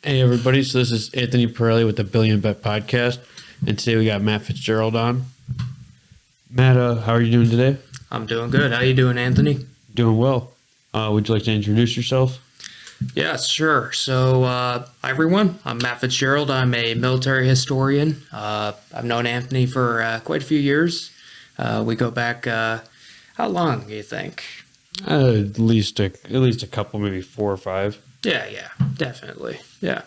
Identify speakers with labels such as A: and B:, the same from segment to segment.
A: Hey everybody, so this is Anthony Pirelli with the Billion Bet Podcast, and today we got Matt Fitzgerald on. Matt, how are you doing today?
B: I'm doing good. How you doing, Anthony?
A: Doing well. Would you like to introduce yourself?
B: Yeah, sure. So, hi everyone. I'm Matt Fitzgerald. I'm a military historian. I've known Anthony for quite a few years. We go back. How long do you think?
A: At least a couple, maybe 4 or 5.
B: Yeah, definitely. Yeah.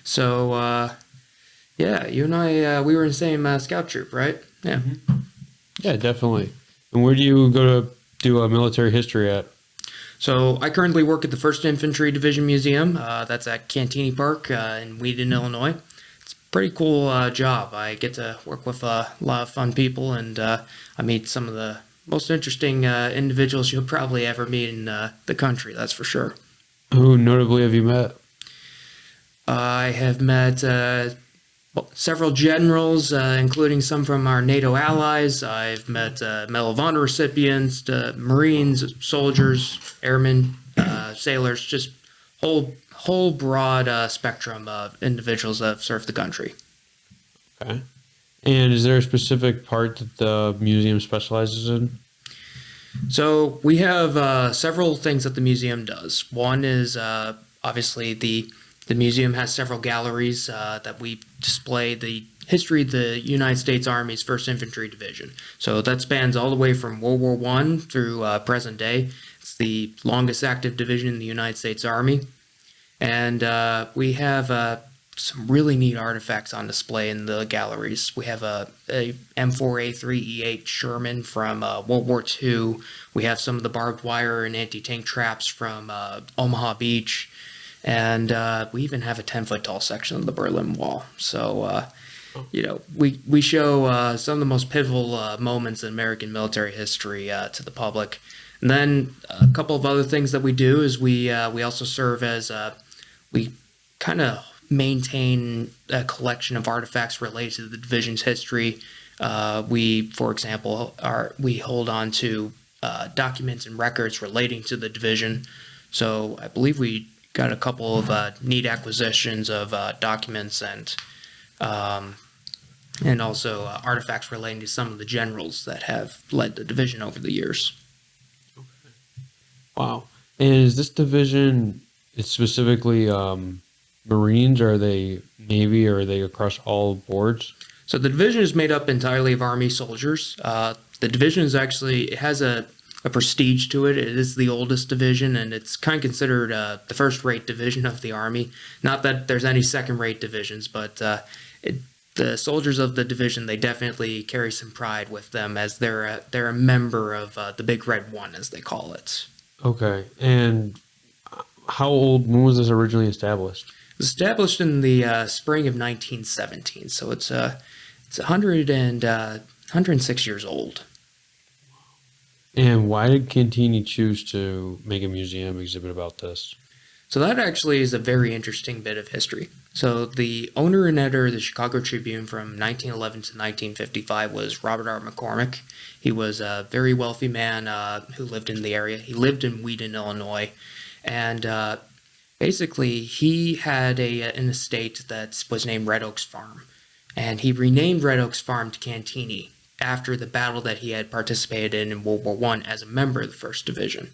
B: So, yeah, you and I, we were in the same scout troop, right? Yeah.
A: Mm-hmm. Yeah, definitely. And where do you go to do military history at?
B: So I currently work at the First Infantry Division Museum. That's at Cantigny Park in Wheaton, Illinois. It's a pretty cool job. I get to work with a lot of fun people, and I meet some of the most interesting individuals you'll probably ever meet in the country, that's for sure.
A: Who notably have you met?
B: I have met several generals, including some from our NATO allies. I've met Medal of Honor recipients, Marines, soldiers, airmen, sailors, just whole broad spectrum of individuals that have served the country.
A: Okay. And is there a specific part that the museum specializes in?
B: So we have several things that the museum does. One is obviously the museum has several galleries that we display the history of the United States Army's First Infantry Division. So that spans all the way from World War I through present day. It's the longest active division in the United States Army. And we have some really neat artifacts on display in the galleries. We have a M4A3E8 Sherman from World War II. We have some of the barbed wire and anti-tank traps from Omaha Beach. And we even have a 10-foot tall section of the Berlin Wall. So, we show some of the most pivotal moments in American military history to the public. And then a couple of other things that we do is we also serve as we kind of maintain a collection of artifacts related to the division's history. We, for example, we hold on to documents and records relating to the division. So I believe we got a couple of neat acquisitions of documents and also artifacts relating to some of the generals that have led the division over the years.
A: Okay. Wow. And is this division, it's specifically Marines, or are they Navy, or are they across all boards?
B: So the division is made up entirely of Army soldiers. The division is actually, it has a prestige to it. It is the oldest division, and it's kind of considered the first-rate division of the Army. Not that there's any second-rate divisions, but the soldiers of the division, they definitely carry some pride with them, as they're a member of the Big Red One, as they call it.
A: Okay. And when was this originally established?
B: It was established in the spring of 1917, so it's 106 years old.
A: And why did Cantigny choose to make a museum exhibit about this?
B: So that actually is a very interesting bit of history. So the owner and editor of the Chicago Tribune from 1911 to 1955 was Robert R. McCormick. He was a very wealthy man who lived in the area. He lived in Wheaton, Illinois. And basically, he had an estate that was named Red Oaks Farm. And he renamed Red Oaks Farm to Cantigny after the battle that he had participated in World War I as a member of the 1st Division.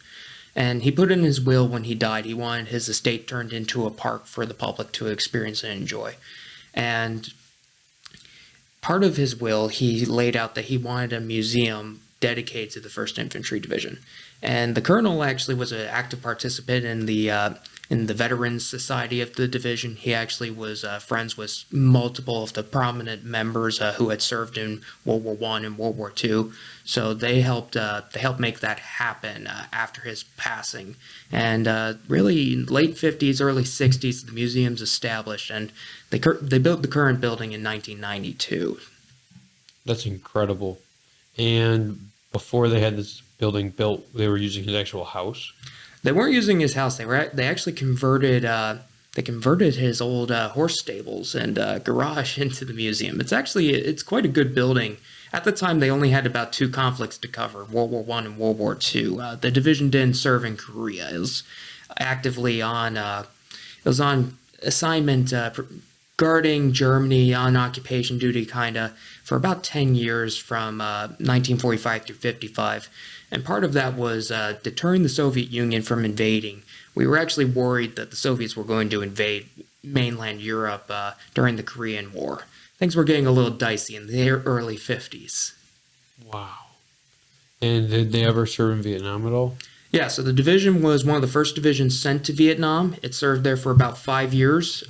B: And he put in his will when he died, he wanted his estate turned into a park for the public to experience and enjoy. And part of his will, he laid out that he wanted a museum dedicated to the 1st Infantry Division. And the colonel actually was an active participant in the Veterans Society of the division. He actually was friends with multiple of the prominent members who had served in World War I and World War II. So they helped make that happen after his passing. And really, in late 50s, early 60s, the museum's established, and they built the current building in 1992.
A: That's incredible. And before they had this building built, they were using his actual house?
B: They weren't using his house. They actually converted his old horse stables and garage into the museum. It's quite a good building. At the time, they only had about 2 conflicts to cover: World War I and World War II. The division didn't serve in Korea. It was actively on. It was on assignment guarding Germany on occupation duty, kind of, for about 10 years from 1945 through 55. And part of that was deterring the Soviet Union from invading. We were actually worried that the Soviets were going to invade mainland Europe during the Korean War. Things were getting a little dicey in the early 50s.
A: Wow. And did they ever serve in Vietnam at all?
B: Yeah, so the division was one of the first divisions sent to Vietnam. It served there for about 5 years.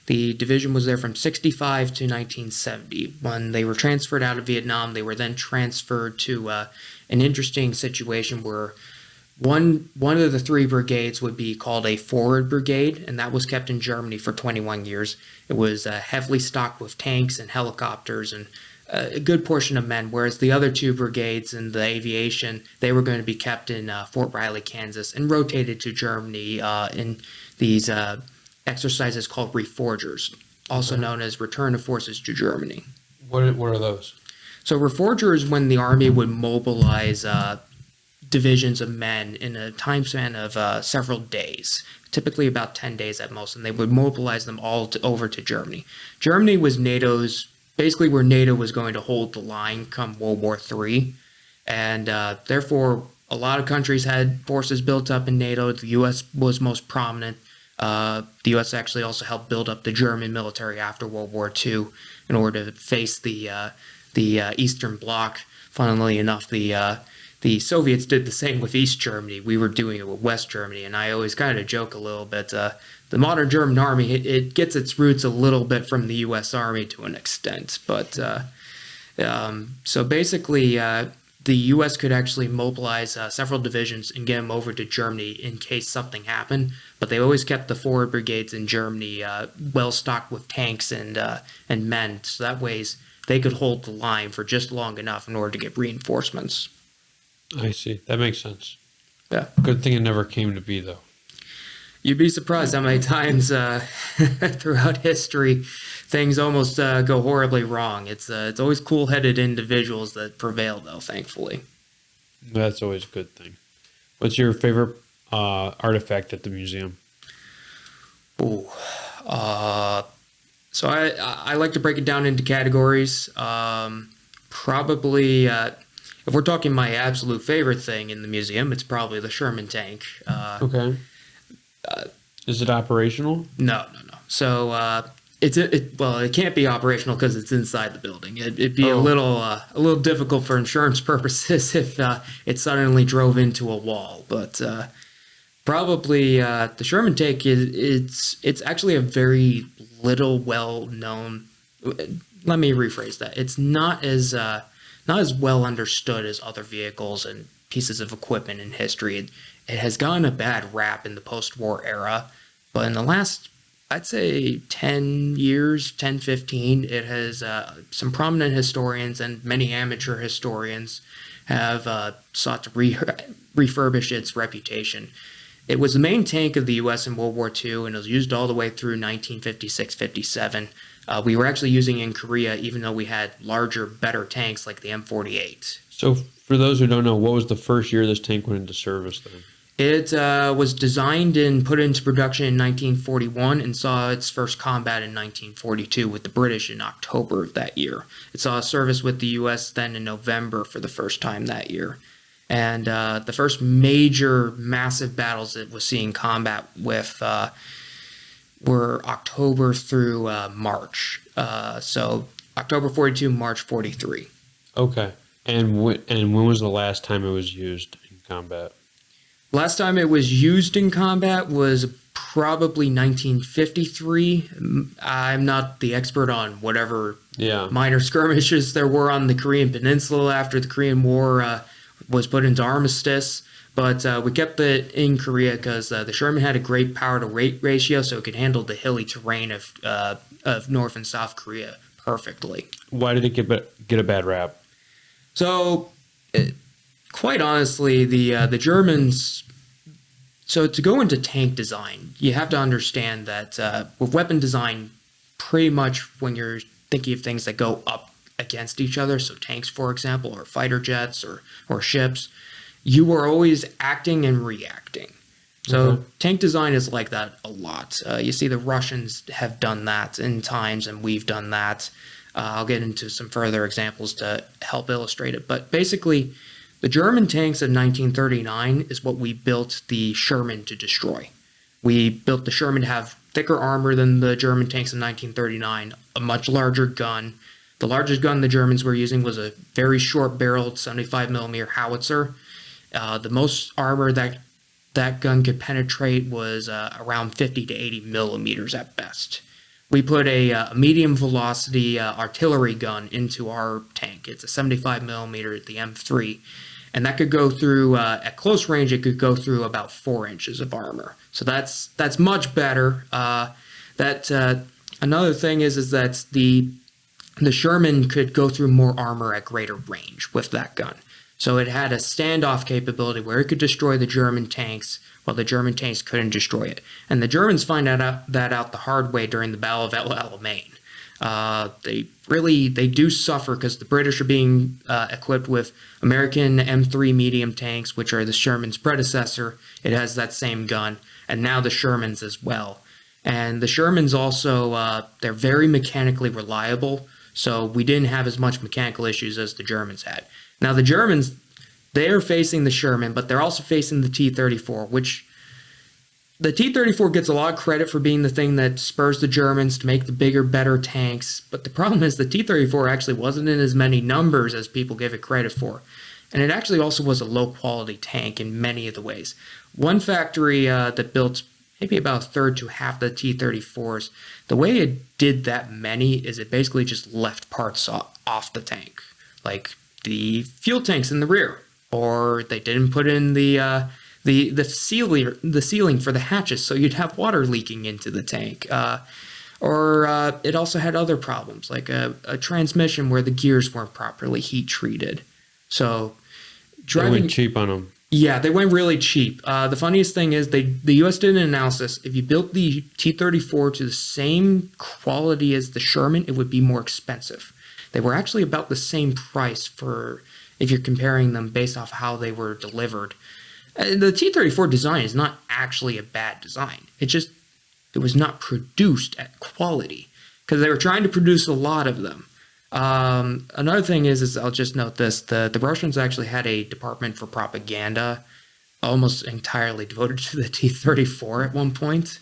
B: The division was there from 65 to 1970. When they were transferred out of Vietnam, they were then transferred to an interesting situation where one of the three brigades would be called a forward brigade, and that was kept in Germany for 21 years. It was heavily stocked with tanks and helicopters and a good portion of men, whereas the other two brigades in the aviation, they were going to be kept in Fort Riley, Kansas, and rotated to Germany in these exercises called reforgers, also known as return of forces to Germany.
A: What are those?
B: So reforger is when the army would mobilize divisions of men in a time span of several days, typically about 10 days at most, and they would mobilize them all over to Germany. Germany was basically where NATO was going to hold the line come World War III, and therefore a lot of countries had forces built up in NATO. The U.S. was most prominent. The U.S. actually also helped build up the German military after World War II in order to face the Eastern Bloc. Funnily enough, the Soviets did the same with East Germany. We were doing it with West Germany, and I always kind of joke a little bit. The modern German army, it gets its roots a little bit from the U.S. Army to an extent. But so basically, the U.S. could actually mobilize several divisions and get them over to Germany in case something happened. But they always kept the forward brigades in Germany well stocked with tanks and men, so that ways they could hold the line for just long enough in order to get reinforcements.
A: I see. That makes sense.
B: Yeah.
A: Good thing it never came to be, though.
B: You'd be surprised how many times throughout history things almost go horribly wrong. It's always cool-headed individuals that prevail, though, thankfully.
A: That's always a good thing. What's your favorite artifact at the museum?
B: Ooh. So I like to break it down into categories. Probably, if we're talking my absolute favorite thing in the museum, it's probably the Sherman tank.
A: Okay. Is it operational?
B: No. So it can't be operational because it's inside the building. It'd be a little difficult for insurance purposes if it suddenly drove into a wall. But probably the Sherman tank it's actually a very little well known. Let me rephrase that. It's not as well understood as other vehicles and pieces of equipment in history. It has gotten a bad rap in the post-war era, but in the last, I'd say 10 years, 10, 15, it has some prominent historians and many amateur historians have sought to refurbish its reputation. It was the main tank of the U.S. in World War II, and it was used all the way through 1956-57. We were actually using it in Korea, even though we had larger, better tanks like the M48.
A: So for those who don't know, what was the first year this tank went into service then?
B: It was designed and put into production in 1941 and saw its first combat in 1942 with the British in October of that year. It saw service with the U.S. then in November for the first time that year. And the first major, massive battles it was seeing combat with were October through March. So October 42, March 43.
A: Okay. And when was the last time it was used in combat?
B: Last time it was used in combat was probably 1953. I'm not the expert on whatever minor skirmishes there were on the Korean Peninsula after the Korean War was put into armistice. But we kept it in Korea because the Sherman had a great power-to-weight ratio, so it could handle the hilly terrain of North and South Korea perfectly.
A: Why did it get a bad rap?
B: So, quite honestly, the Germans. So to go into tank design, you have to understand that with weapon design, pretty much when you're thinking of things that go up against each other, so tanks, for example, or fighter jets or ships, you are always acting and reacting. So
A: Okay.
B: tank design is like that a lot. You see the Russians have done that in times, and we've done that. I'll get into some further examples to help illustrate it. But basically, the German tanks of 1939 is what we built the Sherman to destroy. We built the Sherman to have thicker armor than the German tanks in 1939, a much larger gun. The largest gun the Germans were using was a very short-barreled 75 millimeter howitzer. The most armor that gun could penetrate was around 50 to 80 millimeters at best. We put a medium velocity artillery gun into our tank. It's a 75 millimeter, the M3, and that could go through at close range. It could go through about 4 inches of armor. So that's much better. Another thing is that the Sherman could go through more armor at greater range with that gun. So it had a standoff capability where it could destroy the German tanks while the German tanks couldn't destroy it. And the Germans find that out the hard way during the Battle of El Alamein. They do suffer because the British are being equipped with American M3 medium tanks, which are the Sherman's predecessor. It has that same gun, and now the Shermans as well. And the Shermans also, they're very mechanically reliable, so we didn't have as much mechanical issues as the Germans had. Now, the Germans, they're facing the Sherman, but they're also facing the T-34, which the T-34 gets a lot of credit for being the thing that spurs the Germans to make the bigger, better tanks. But the problem is the T-34 actually wasn't in as many numbers as people give it credit for. And it actually also was a low-quality tank in many of the ways. One factory that built maybe about a third to half the T-34s, the way it did that many is it basically just left parts off the tank. Like the fuel tanks in the rear, or they didn't put in the ceiling for the hatches, so you'd have water leaking into the tank. Or it also had other problems, like a transmission where the gears weren't properly heat treated. So
A: They went cheap on them.
B: yeah, they went really cheap. The funniest thing is the U.S. did an analysis. If you built the T-34 to the same quality as the Sherman, it would be more expensive. They were actually about the same price for if you're comparing them based off how they were delivered. The T-34 design is not actually a bad design. It was not produced at quality because they were trying to produce a lot of them. Another thing is I'll just note this: the Russians actually had a department for propaganda, almost entirely devoted to the T-34 at one point.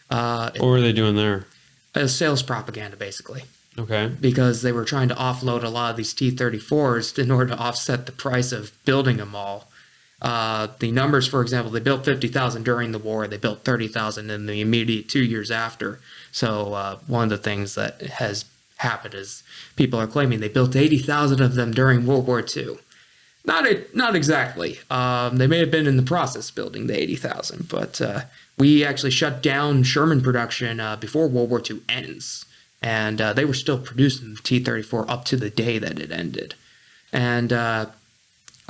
A: What were they doing there?
B: Sales propaganda, basically.
A: Okay.
B: Because they were trying to offload a lot of these T-34s in order to offset the price of building them all. The numbers, for example, they built 50,000 during the war. They built 30,000 in the immediate 2 years after. So one of the things that has happened is people are claiming they built 80,000 of them during World War II. Not exactly. They may have been in the process building the 80,000, but we actually shut down Sherman production before World War II ends. And they were still producing the T-34 up to the day that it ended. And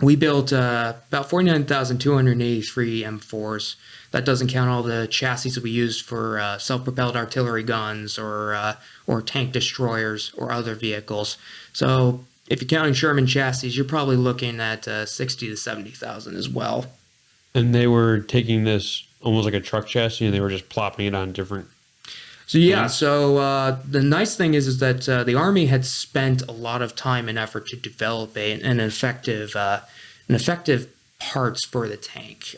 B: we built about 49,283 M4s. That doesn't count all the chassis we used for self-propelled artillery guns or tank destroyers or other vehicles. So if you're counting Sherman chassis, you're probably looking at 60 to 70,000 as well.
A: And they were taking this almost like a truck chassis, and they were just plopping it on different.
B: So yeah, so the nice thing is that the Army had spent a lot of time and effort to develop an effective parts for the tank.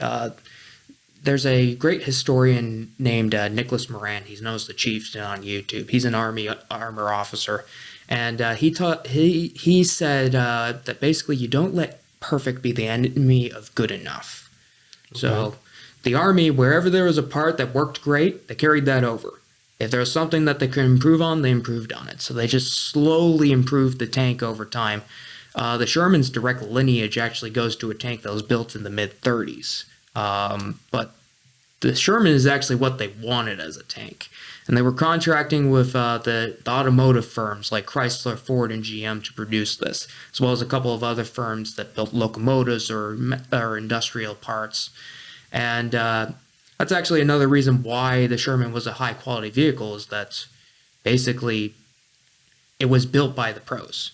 B: There's a great historian named Nicholas Moran. He's known as the Chieftain on YouTube. He's an Army armor officer, and he said that basically you don't let perfect be the enemy of good enough. Okay. So the Army, wherever there was a part that worked great, they carried that over. If there was something that they could improve on, they improved on it. So they just slowly improved the tank over time. The Sherman's direct lineage actually goes to a tank that was built in the mid-30s. But the Sherman is actually what they wanted as a tank. And they were contracting with the automotive firms like Chrysler, Ford, and GM to produce this, as well as a couple of other firms that built locomotives or industrial parts. And that's actually another reason why the Sherman was a high-quality vehicle, is that basically it was built by the pros.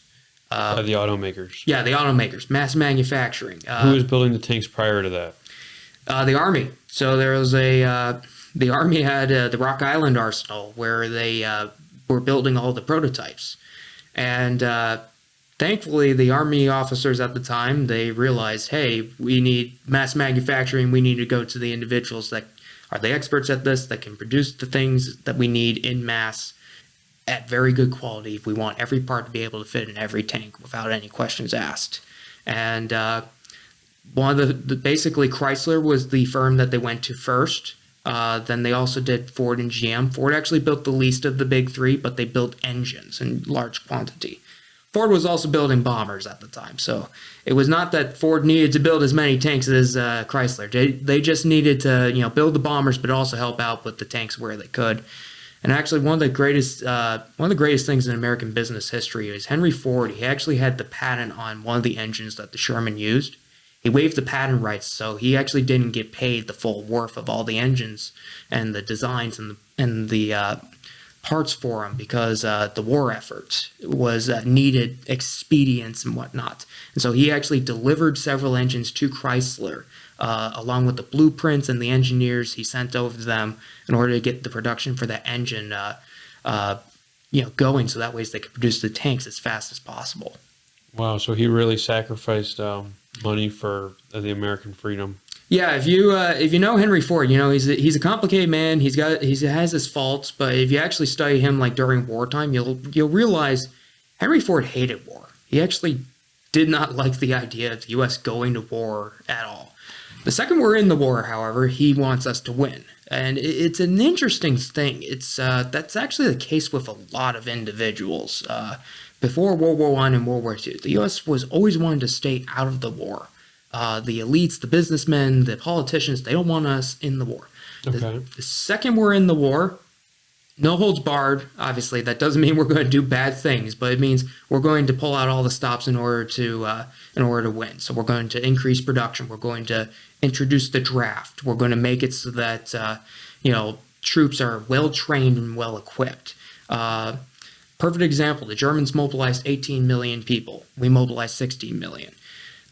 A: By the automakers.
B: Yeah, the automakers, mass manufacturing.
A: Who was building the tanks prior to that?
B: The Army. So there was the Army had the Rock Island Arsenal where they were building all the prototypes. And thankfully, the Army officers at the time, they realized, hey, we need mass manufacturing. We need to go to the individuals that are the experts at this, that can produce the things that we need in mass at very good quality. We want every part to be able to fit in every tank without any questions asked. And one of basically Chrysler was the firm that they went to first. Then they also did Ford and GM. Ford actually built the least of the big three, but they built engines in large quantity. Ford was also building bombers at the time, so it was not that Ford needed to build as many tanks as Chrysler. They just needed to build the bombers, but also help out with the tanks where they could. And actually, one of the greatest things in American business history is Henry Ford. He actually had the patent on one of the engines that the Sherman used. He waived the patent rights, so he actually didn't get paid the full worth of all the engines and the designs and the parts for them because the war effort was needed expedience and whatnot. And so he actually delivered several engines to Chrysler along with the blueprints and the engineers he sent over to them in order to get the production for that engine going so that way they could produce the tanks as fast as possible.
A: Wow, so he really sacrificed money for the American freedom.
B: Yeah, if you know Henry Ford, he's a complicated man. He has his faults, but if you actually study him like during wartime, you'll realize Henry Ford hated war. He actually did not like the idea of the U.S. going to war at all. The second we're in the war, however, he wants us to win, and it's an interesting thing. It's that's actually the case with a lot of individuals. Before World War I and World War II, the U.S. was always wanting to stay out of the war. The elites, the businessmen, the politicians, they don't want us in the war.
A: Okay.
B: The second we're in the war, no holds barred. Obviously, that doesn't mean we're going to do bad things, but it means we're going to pull out all the stops in order to win. So we're going to increase production. We're going to introduce the draft. We're going to make it so that troops are well trained and well equipped. Perfect example: the Germans mobilized 18 million people. We mobilized 16 million.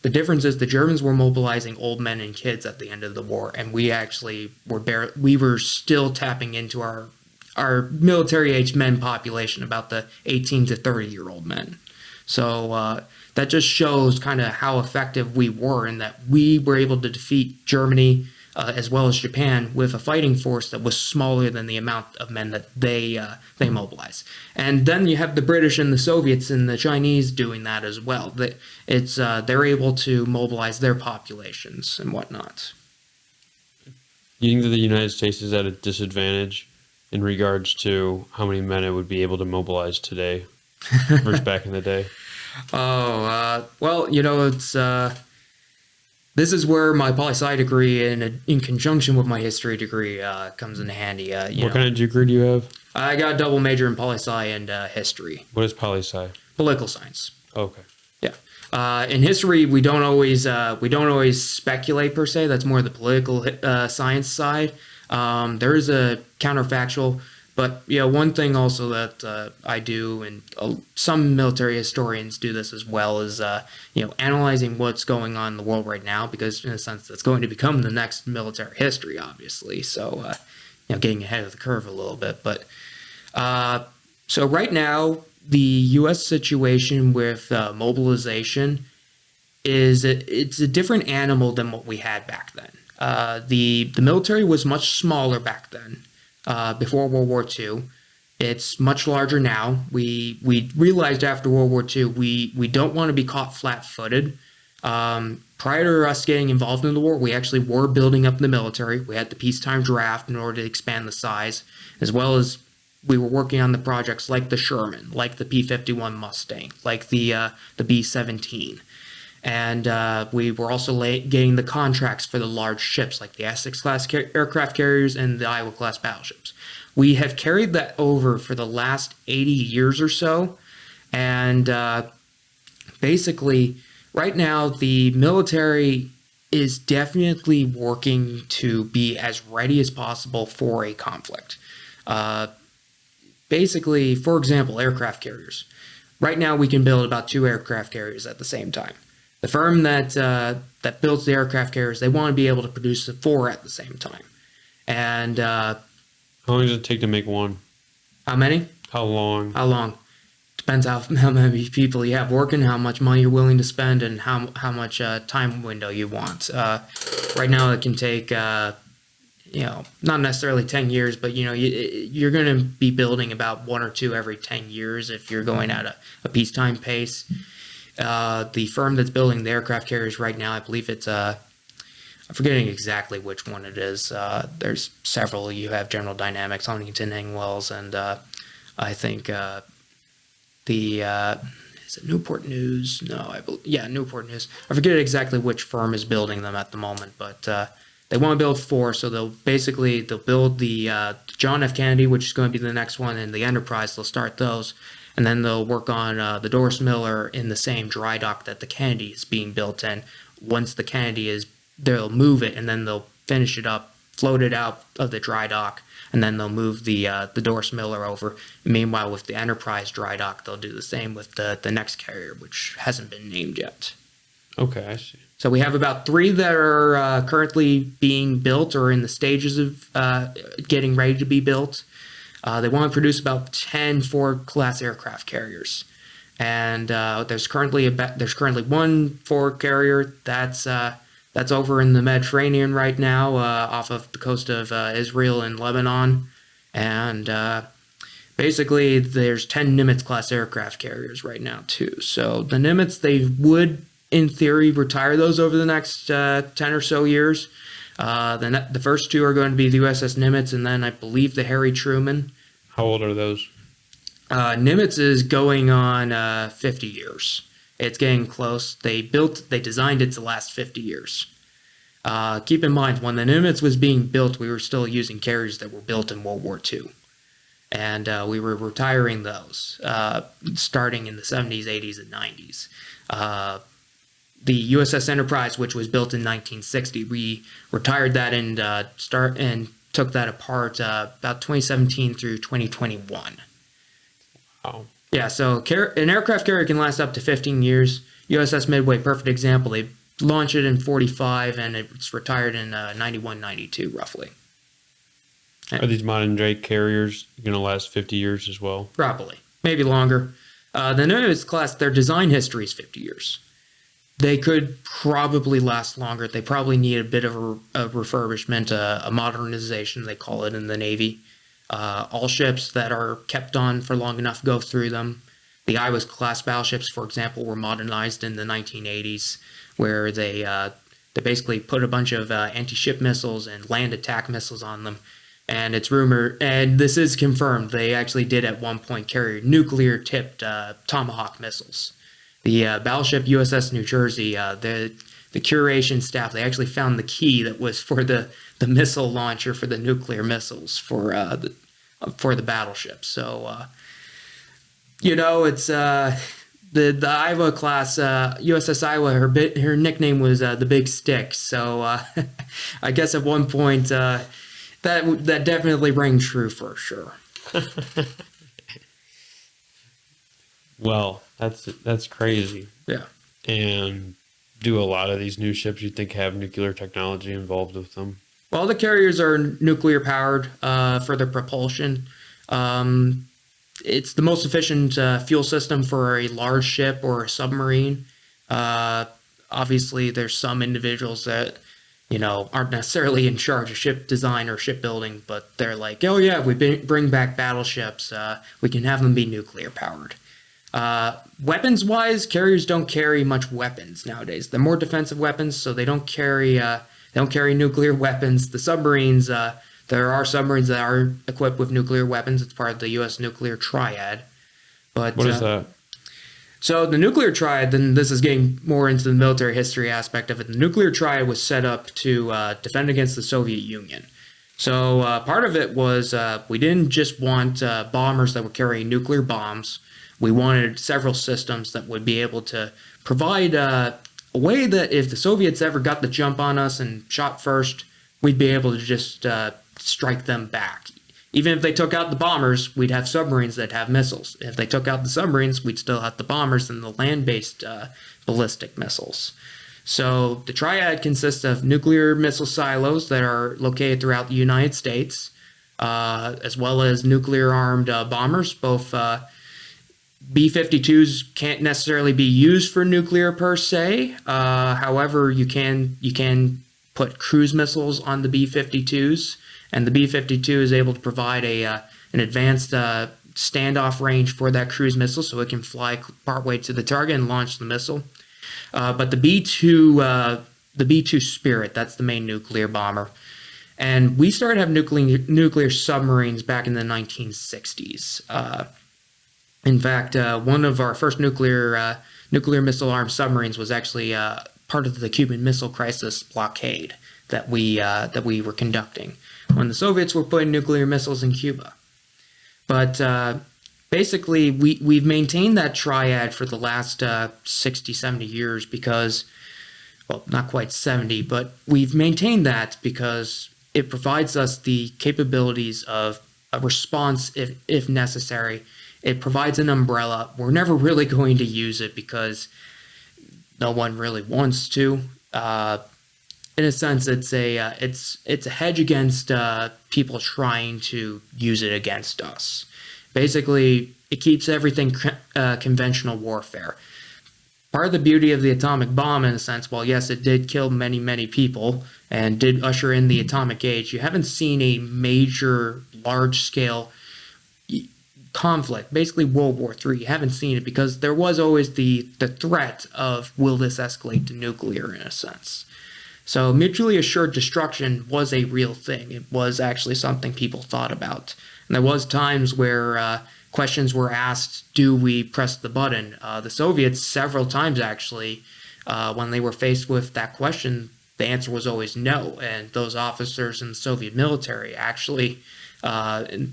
B: The difference is the Germans were mobilizing old men and kids at the end of the war, and we actually were still tapping into our military-age men population, about the 18 to 30-year-old men. So that just shows kind of how effective we were in that we were able to defeat Germany as well as Japan with a fighting force that was smaller than the amount of men that they mobilized. And then you have the British and the Soviets and the Chinese doing that as well. They're able to mobilize their populations and whatnot.
A: You think that the United States is at a disadvantage in regards to how many men it would be able to mobilize today versus back in the day?
B: Well, it's this is where my poli-sci degree, in conjunction with my history degree, comes in handy.
A: What kind of degree do you have?
B: I got a double major in poli-sci and history.
A: What is poli-sci?
B: Political science.
A: Okay.
B: Yeah. In history, we don't always speculate per se. That's more the political science side. There is a counterfactual. But one thing also that I do, and some military historians do this as well, is analyzing what's going on in the world right now, because in a sense that's going to become the next military history, obviously. So getting ahead of the curve a little bit. But so right now the U.S. situation with mobilization it's a different animal than what we had back then. The military was much smaller back then. Before World War II. It's much larger now. We realized after World War II we don't want to be caught flat-footed. Prior to us getting involved in the war, we actually were building up the military. We had the peacetime draft in order to expand the size, as well as we were working on the projects like the Sherman, like the P-51 Mustang, like the B-17. And we were also getting the contracts for the large ships like the Essex-class aircraft carriers and the Iowa-class battleships. We have carried that over for the last 80 years or so. And basically, right now, the military is definitely working to be as ready as possible for a conflict. Basically, for example, aircraft carriers. Right now, we can build about 2 aircraft carriers at the same time. The firm that builds the aircraft carriers, they want to be able to produce the 4 at the same time. And
A: How long does it take to make one?
B: how many?
A: How long?
B: How long? Depends how many people you have working, how much money you're willing to spend, and how much time window you want. Right now, it can take not necessarily 10 years, but you're going to be building about 1 or 2 every 10 years if you're going at a peacetime pace. The firm that's building the aircraft carriers right now, I believe it's I'm forgetting exactly which one it is. There's several. You have General Dynamics, Huntington Ingalls, and I think is it Newport News? No, Newport News. I forget exactly which firm is building them at the moment, but they want to build 4, so they'll build the John F. Kennedy, which is going to be the next one, and the Enterprise. They'll start those, and then they'll work on the Doris Miller in the same dry dock that the Kennedy is being built in. Once the Kennedy is, they'll move it, and then they'll finish it up, float it out of the dry dock, and then they'll move the Doris Miller over. Meanwhile, with the Enterprise dry dock, they'll do the same with the next carrier, which hasn't been named yet.
A: Okay, I see.
B: So we have about 3 that are currently being built or in the stages of getting ready to be built. They want to produce about 10 Ford-class aircraft carriers, and there's currently 1 Ford carrier that's over in the Mediterranean right now, off of the coast of Israel and Lebanon, and basically there's 10 Nimitz-class aircraft carriers right now too. So the Nimitz, they would, in theory, retire those over the next 10 or so years. The first 2 are going to be the USS Nimitz, and then I believe the Harry Truman.
A: How old are those?
B: Nimitz is going on 50 years. It's getting close. They designed it to last 50 years. Keep in mind, when the Nimitz was being built, we were still using carriers that were built in World War II. And we were retiring those, starting in the 70s, 80s, and 90s. The USS Enterprise, which was built in 1960, we retired that and took that apart about 2017 through 2021.
A: Wow.
B: Yeah, so an aircraft carrier can last up to 15 years. USS Midway, perfect example. They launched it in 45, and it's retired in 91, 92, roughly.
A: Are these modern day carriers going to last 50 years as well?
B: Probably. Maybe longer. The Nimitz class, their design history is 50 years. They could probably last longer. They probably need a bit of a refurbishment, a modernization, they call it in the Navy. All ships that are kept on for long enough go through them. The Iowa-class battleships, for example, were modernized in the 1980s, where they basically put a bunch of anti-ship missiles and land attack missiles on them. And it's rumored, and this is confirmed, they actually did at one point carry nuclear-tipped Tomahawk missiles. The battleship USS New Jersey, the curation staff, they actually found the key that was for the missile launcher for the nuclear missiles for the battleship. So, it's the Iowa class, USS Iowa. Her nickname was the Big Stick. So I guess at one point that definitely rang true for sure.
A: Well, that's crazy.
B: Yeah.
A: And do a lot of these new ships you think have nuclear technology involved with them?
B: Well, the carriers are nuclear powered for their propulsion. It's the most efficient fuel system for a large ship or a submarine. Obviously, there's some individuals that aren't necessarily in charge of ship design or shipbuilding, but they're like, oh yeah, if we bring back battleships, we can have them be nuclear powered. Weapons wise, carriers don't carry much weapons nowadays. They're more defensive weapons, so they don't carry nuclear weapons. The submarines, there are submarines that are equipped with nuclear weapons. It's part of the U.S. nuclear triad. But
A: what is that?
B: So the nuclear triad, then this is getting more into the military history aspect of it. The nuclear triad was set up to defend against the Soviet Union. So part of it was we didn't just want bombers that were carrying nuclear bombs. We wanted several systems that would be able to provide a way that if the Soviets ever got the jump on us and shot first, we'd be able to just strike them back. Even if they took out the bombers, we'd have submarines that have missiles. If they took out the submarines, we'd still have the bombers and the land-based ballistic missiles. So the triad consists of nuclear missile silos that are located throughout the United States, as well as nuclear-armed bombers. Both B-52s can't necessarily be used for nuclear per se. However, you can put cruise missiles on the B-52s, and the B-52 is able to provide an advanced standoff range for that cruise missile, so it can fly partway to the target and launch the missile. But the B-2 Spirit, that's the main nuclear bomber. And we started having nuclear submarines back in the 1960s. In fact, one of our first nuclear missile-armed submarines was actually part of the Cuban Missile Crisis blockade that we were conducting when the Soviets were putting nuclear missiles in Cuba. But basically, we've maintained that triad for the last 60, 70 years because, well, not quite 70, but we've maintained that because it provides us the capabilities of a response if necessary. It provides an umbrella. We're never really going to use it because no one really wants to. In a sense, it's a hedge against people trying to use it against us. Basically, it keeps everything conventional warfare. Part of the beauty of the atomic bomb, in a sense, while yes, it did kill many, many people and did usher in the atomic age, you haven't seen a major, large-scale conflict, basically World War III. You haven't seen it because there was always the threat of, will this escalate to nuclear, in a sense. So mutually assured destruction was a real thing. It was actually something people thought about. And there was times where questions were asked, do we press the button? The Soviets, several times actually, when they were faced with that question, the answer was always no. And those officers in the Soviet military actually, the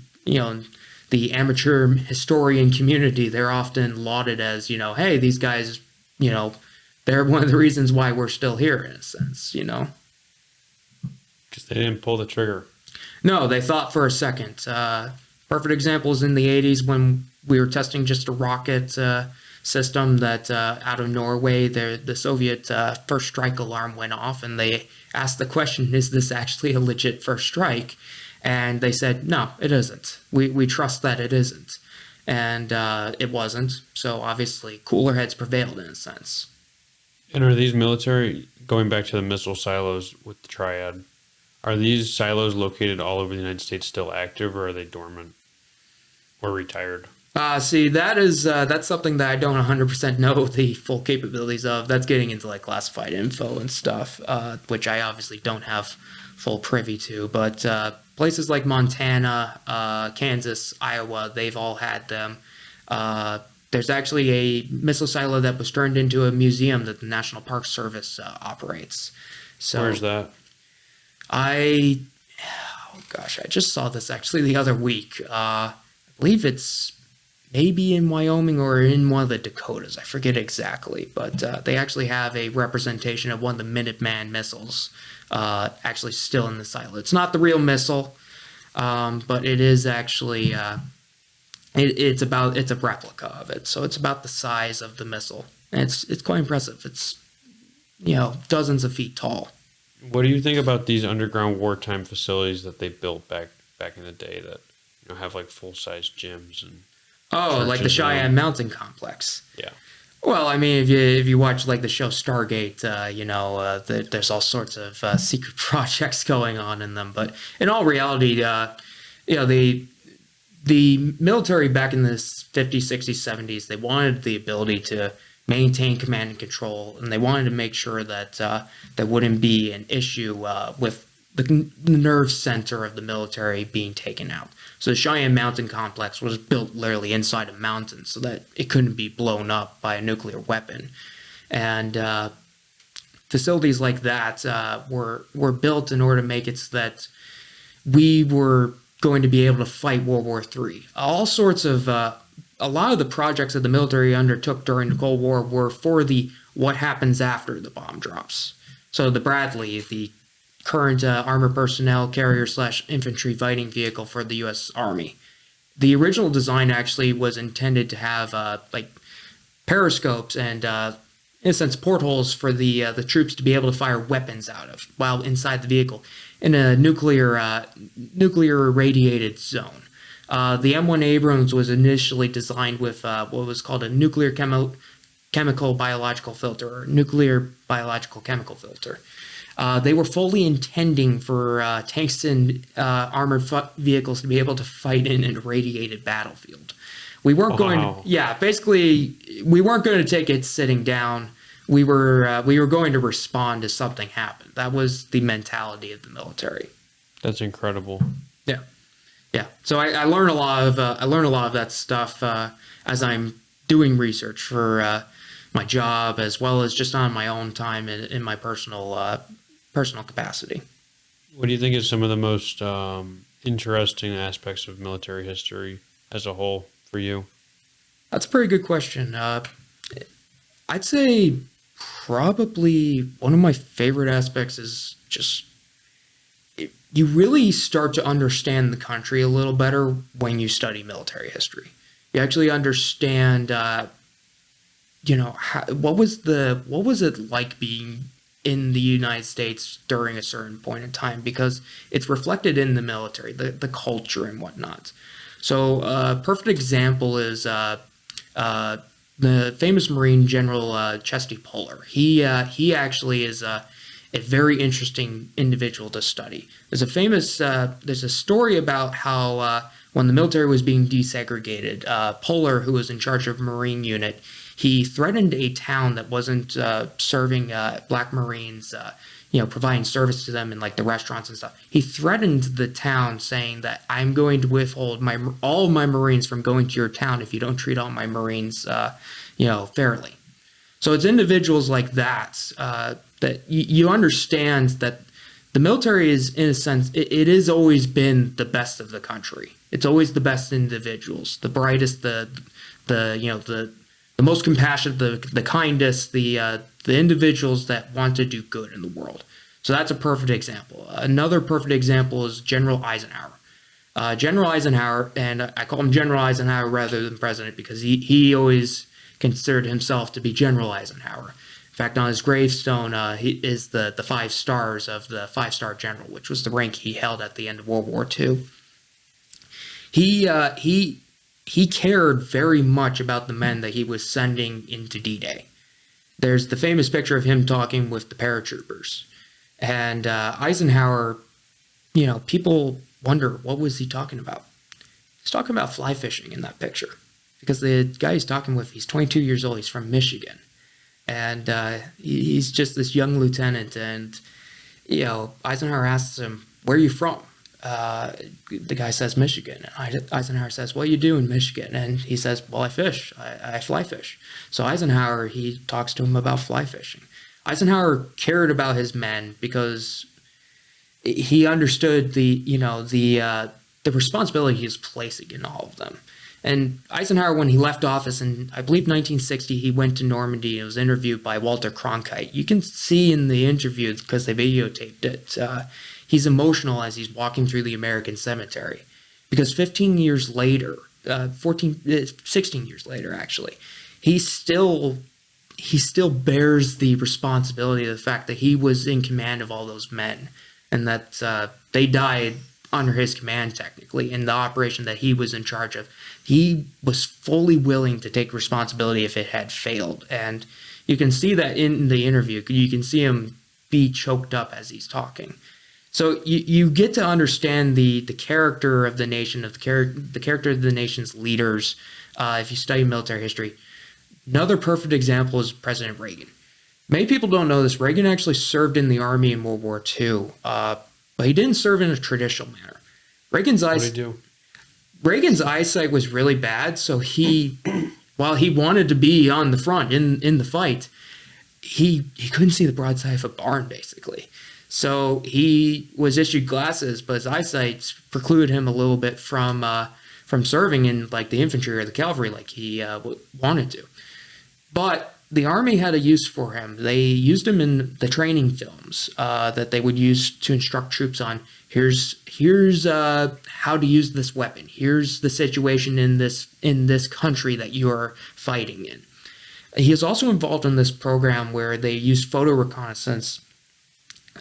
B: amateur historian community, they're often lauded as, hey, these guys, they're one of the reasons why we're still here, in a sense,
A: Because they didn't pull the trigger.
B: No, they thought for a second. Perfect example is in the 80s when we were testing just a rocket system that out of Norway, the Soviet first strike alarm went off, and they asked the question, is this actually a legit first strike? And they said, no, it isn't. We trust that it isn't. And it wasn't. So obviously, cooler heads prevailed in a sense.
A: And are these military, going back to the missile silos with the triad, are these silos located all over the United States still active, or are they dormant or retired?
B: See, that's something that I don't 100% know the full capabilities of. That's getting into like classified info and stuff, which I obviously don't have full privy to. But places like Montana, Kansas, Iowa, they've all had them. There's actually a missile silo that was turned into a museum that the National Park Service operates. So
A: Where's that?
B: I just saw this actually the other week. I believe it's maybe in Wyoming or in one of the Dakotas. I forget exactly, but they actually have a representation of one of the Minuteman missiles actually still in the silo. It's not the real missile, but it is actually it's a replica of it. So it's about the size of the missile, and it's quite impressive. It's dozens of feet tall.
A: What do you think about these underground wartime facilities that they built back in the day that have like full-size gyms and
B: like the Cheyenne Mountain Complex?
A: Yeah.
B: Well, I mean, if you watch like the show Stargate, there's all sorts of secret projects going on in them. But in all reality, the military back in the 50s, 60s, 70s, they wanted the ability to maintain command and control, and they wanted to make sure that there wouldn't be an issue with the nerve center of the military being taken out. So the Cheyenne Mountain Complex was built literally inside a mountain so that it couldn't be blown up by a nuclear weapon. And facilities like that were built in order to make it so that we were going to be able to fight World War III. All sorts of a lot of the projects that the military undertook during the Cold War were for the what happens after the bomb drops. So the Bradley, the current armored personnel carrier / infantry fighting vehicle for the U.S. Army. The original design actually was intended to have like periscopes and in a sense portholes for the troops to be able to fire weapons out of while inside the vehicle in a nuclear irradiated zone. The M1 Abrams was initially designed with what was called a nuclear chemical biological filter, or nuclear biological chemical filter. They were fully intending for tanks and armored vehicles to be able to fight in an irradiated battlefield. We weren't going to, basically, we weren't going to take it sitting down. We were going to respond if something happened. That was the mentality of the military.
A: That's incredible.
B: Yeah, yeah. So I learned a lot of that stuff as I'm doing research for my job, as well as just on my own time in my personal capacity.
A: What do you think is some of the most interesting aspects of military history as a whole for you?
B: That's a pretty good question. I'd say probably one of my favorite aspects is just you really start to understand the country a little better when you study military history. You actually understand, what was it like being in the United States during a certain point in time, because it's reflected in the military, the culture and whatnot. So a perfect example is the famous Marine General Chesty Puller. He actually is a very interesting individual to study. There's a story about how when the military was being desegregated, Puller, who was in charge of Marine unit, he threatened a town that wasn't serving Black Marines, providing service to them in like the restaurants and stuff. He threatened the town, saying that I'm going to withhold all of my Marines from going to your town if you don't treat all my Marines, fairly. So it's individuals like that that you understand that the military is, in a sense, it has always been the best of the country. It's always the best individuals, the brightest, the most compassionate, the kindest, the individuals that want to do good in the world. So that's a perfect example. Another perfect example is General Eisenhower. General Eisenhower, and I call him General Eisenhower rather than President because he always considered himself to be General Eisenhower. In fact, on his gravestone, he is the 5 stars of the 5-star general, which was the rank he held at the end of World War II. He cared very much about the men that he was sending into D-Day. There's the famous picture of him talking with the paratroopers. And Eisenhower, people wonder, what was he talking about? He's talking about fly fishing in that picture. Because the guy he's talking with, he's 22 years old, he's from Michigan. And he's just this young lieutenant. And, Eisenhower asks him, where are you from? The guy says Michigan. And Eisenhower says, what do you do in Michigan? And he says, well, I fish. I fly fish. So Eisenhower, he talks to him about fly fishing. Eisenhower cared about his men because he understood the responsibility he was placing in all of them. And Eisenhower, when he left office in, I believe, 1960, he went to Normandy and was interviewed by Walter Cronkite. You can see in the interview, because they videotaped it, he's emotional as he's walking through the American cemetery. Because 16 years later, actually, he still bears the responsibility of the fact that he was in command of all those men and that they died under his command, technically, in the operation that he was in charge of. He was fully willing to take responsibility if it had failed. And you can see that in the interview. You can see him be choked up as he's talking. So you get to understand the character of the nation, the character of the nation's leaders, if you study military history. Another perfect example is President Reagan. Many people don't know this. Reagan actually served in the Army in World War II, but he didn't serve in a traditional manner. Reagan's eyesight was really bad, so while he wanted to be on the front in the fight, he couldn't see the broadside of a barn, basically. So he was issued glasses, but his eyesight precluded him a little bit from serving in like the infantry or the cavalry like he wanted to. But the Army had a use for him. They used him in the training films that they would use to instruct troops on. Here's how to use this weapon. Here's the situation in this country that you are fighting in. He is also involved in this program where they used photo reconnaissance.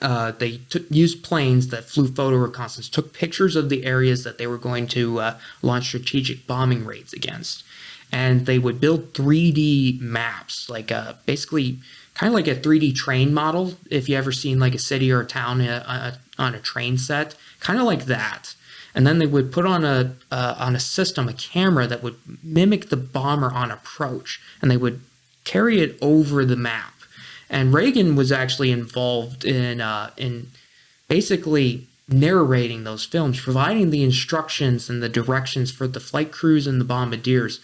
B: They used planes that flew photo reconnaissance, took pictures of the areas that they were going to launch strategic bombing raids against. And they would build 3D maps, like basically kind of like a 3D train model, if you ever seen like a city or a town on a train set, kind of like that. And then they would put on a system, a camera that would mimic the bomber on approach, and they would carry it over the map. And Reagan was actually involved in basically narrating those films, providing the instructions and the directions for the flight crews and the bombardiers.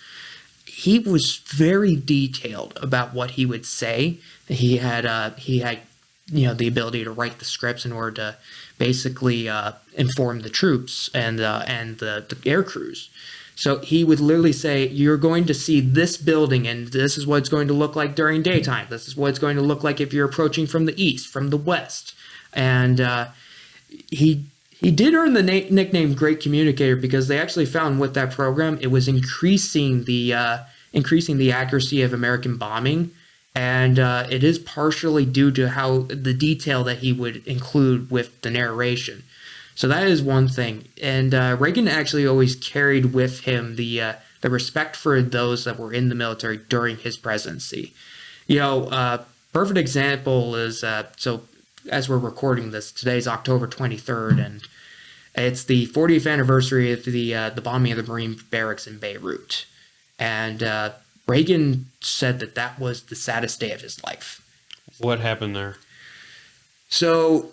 B: He was very detailed about what he would say. He had the ability to write the scripts in order to basically inform the troops and the air crews. So he would literally say, you're going to see this building, and this is what it's going to look like during daytime. This is what it's going to look like if you're approaching from the east, from the west. And he did earn the nickname Great Communicator because they actually found with that program, it was increasing the accuracy of American bombing. And it is partially due to how the detail that he would include with the narration. So that is one thing. And Reagan actually always carried with him the respect for those that were in the military during his presidency. Perfect example is, so as we're recording this, today's October 23rd, and it's the 40th anniversary of the bombing of the Marine barracks in Beirut. And Reagan said that was the saddest day of his life.
A: What happened there?
B: So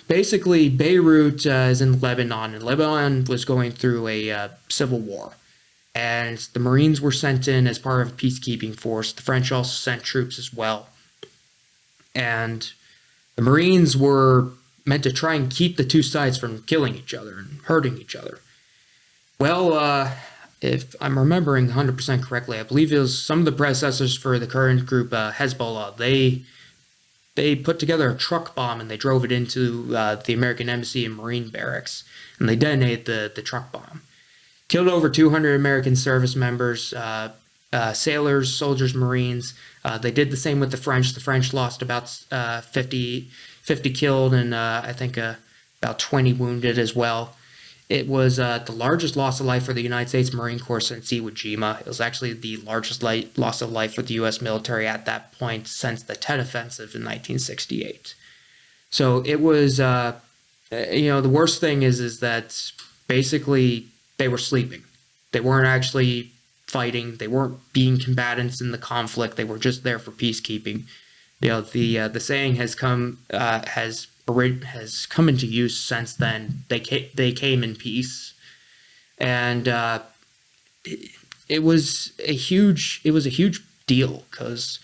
B: basically, Beirut is in Lebanon, and Lebanon was going through a civil war. And the Marines were sent in as part of a peacekeeping force. The French also sent troops as well. And the Marines were meant to try and keep the two sides from killing each other and hurting each other. Well, if I'm remembering 100% correctly, I believe it was some of the predecessors for the current group, Hezbollah. They put together a truck bomb and they drove it into the American Embassy and Marine barracks, and they detonated the truck bomb. Killed over 200 American service members, sailors, soldiers, Marines. They did the same with the French. The French lost about 50 killed and I think about 20 wounded as well. It was the largest loss of life for the United States Marine Corps since Iwo Jima. It was actually the largest loss of life for the U.S. military at that point since the Tet Offensive in 1968. So it was, the worst thing is that basically they were sleeping. They weren't actually fighting. They weren't being combatants in the conflict. They were just there for peacekeeping. The saying has come into use since then. They came in peace, and it was a huge deal because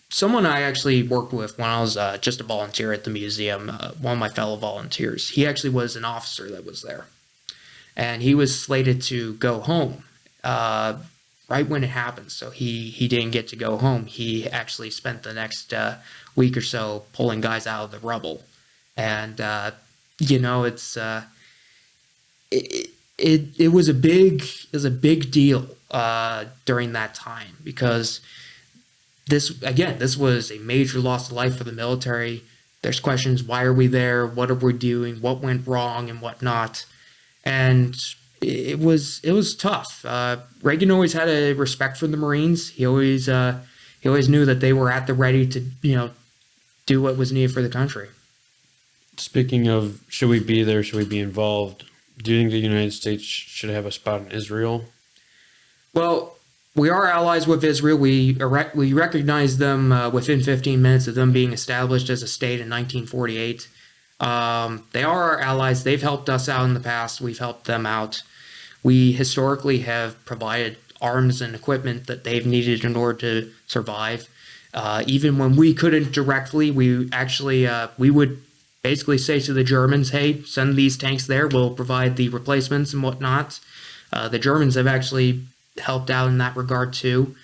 B: someone I actually worked with when I was just a volunteer at the museum, one of my fellow volunteers, he actually was an officer that was there, and he was slated to go home right when it happened. So he didn't get to go home. He actually spent the next week or so pulling guys out of the rubble. And it was a big deal during that time because this was a major loss of life for the military. There's questions: why are we there? What are we doing? What went wrong and what not? And it was tough. Reagan always had a respect for the Marines. He always knew that they were at the ready to do what was needed for the country.
A: Speaking of, should we be there? Should we be involved? Do you think the United States should have a spot in Israel? Well,
B: we are allies with Israel. We recognize them within 15 minutes of them being established as a state in 1948. They are our allies. They've helped us out in the past. We've helped them out. We historically have provided arms and equipment that they've needed in order to survive. Even when we couldn't directly, we would basically say to the Germans, hey, send these tanks there. We'll provide the replacements and whatnot. The Germans have actually helped out in that regard too.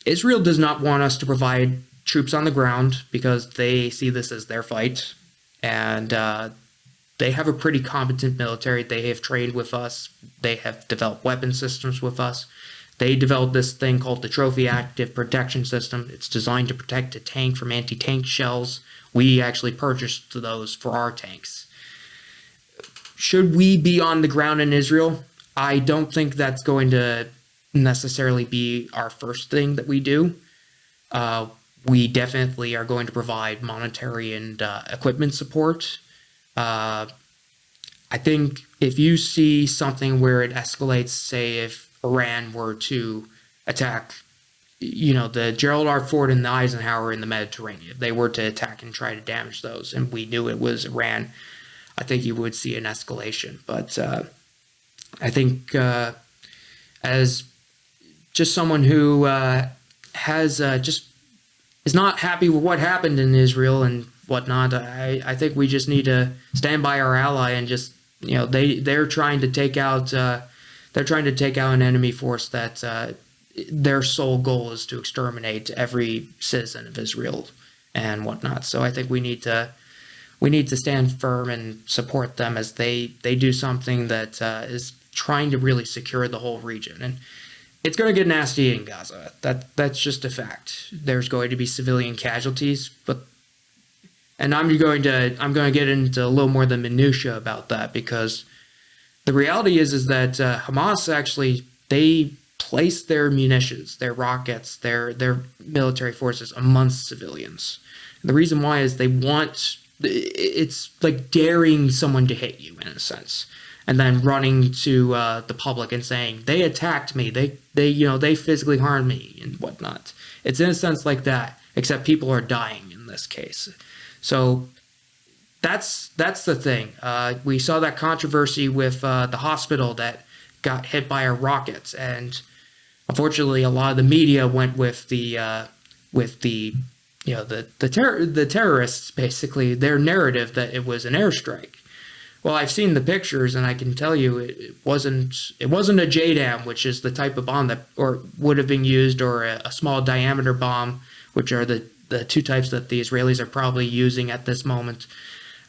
B: Israel does not want us to provide troops on the ground because they see this as their fight, and they have a pretty competent military. They have trained with us. They have developed weapon systems with us. They developed this thing called the Trophy Active Protection System. It's designed to protect a tank from anti-tank shells. We actually purchased those for our tanks. Should we be on the ground in Israel? I don't think that's going to necessarily be our first thing that we do. We definitely are going to provide monetary and equipment support. I think if you see something where it escalates, say if Iran were to attack, the Gerald R. Ford and the Eisenhower in the Mediterranean, if they were to attack and try to damage those, and we knew it was Iran, I think you would see an escalation. But I think as just someone who has just is not happy with what happened in Israel and whatnot, I think we just need to stand by our ally and just they're trying to take out an enemy force that their sole goal is to exterminate every citizen of Israel and whatnot. So I think we need to stand firm and support them as they do something that is trying to really secure the whole region. And it's going to get nasty in Gaza. That's just a fact. There's going to be civilian casualties, and I'm going to get into a little more the minutia about that, because the reality is that Hamas actually, they place their munitions, their rockets, their military forces amongst civilians. And the reason why is it's like daring someone to hit you in a sense, and then running to the public and saying they attacked me, they physically harmed me and whatnot. It's in a sense like that, except people are dying in this case. So that's the thing. We saw that controversy with the hospital that got hit by a rocket, and unfortunately, a lot of the media went with the terrorists, basically their narrative that it was an airstrike. Well, I've seen the pictures, and I can tell you it wasn't a JDAM, which is the type of bomb that would have been used, or a small diameter bomb, which are the two types that the Israelis are probably using at this moment.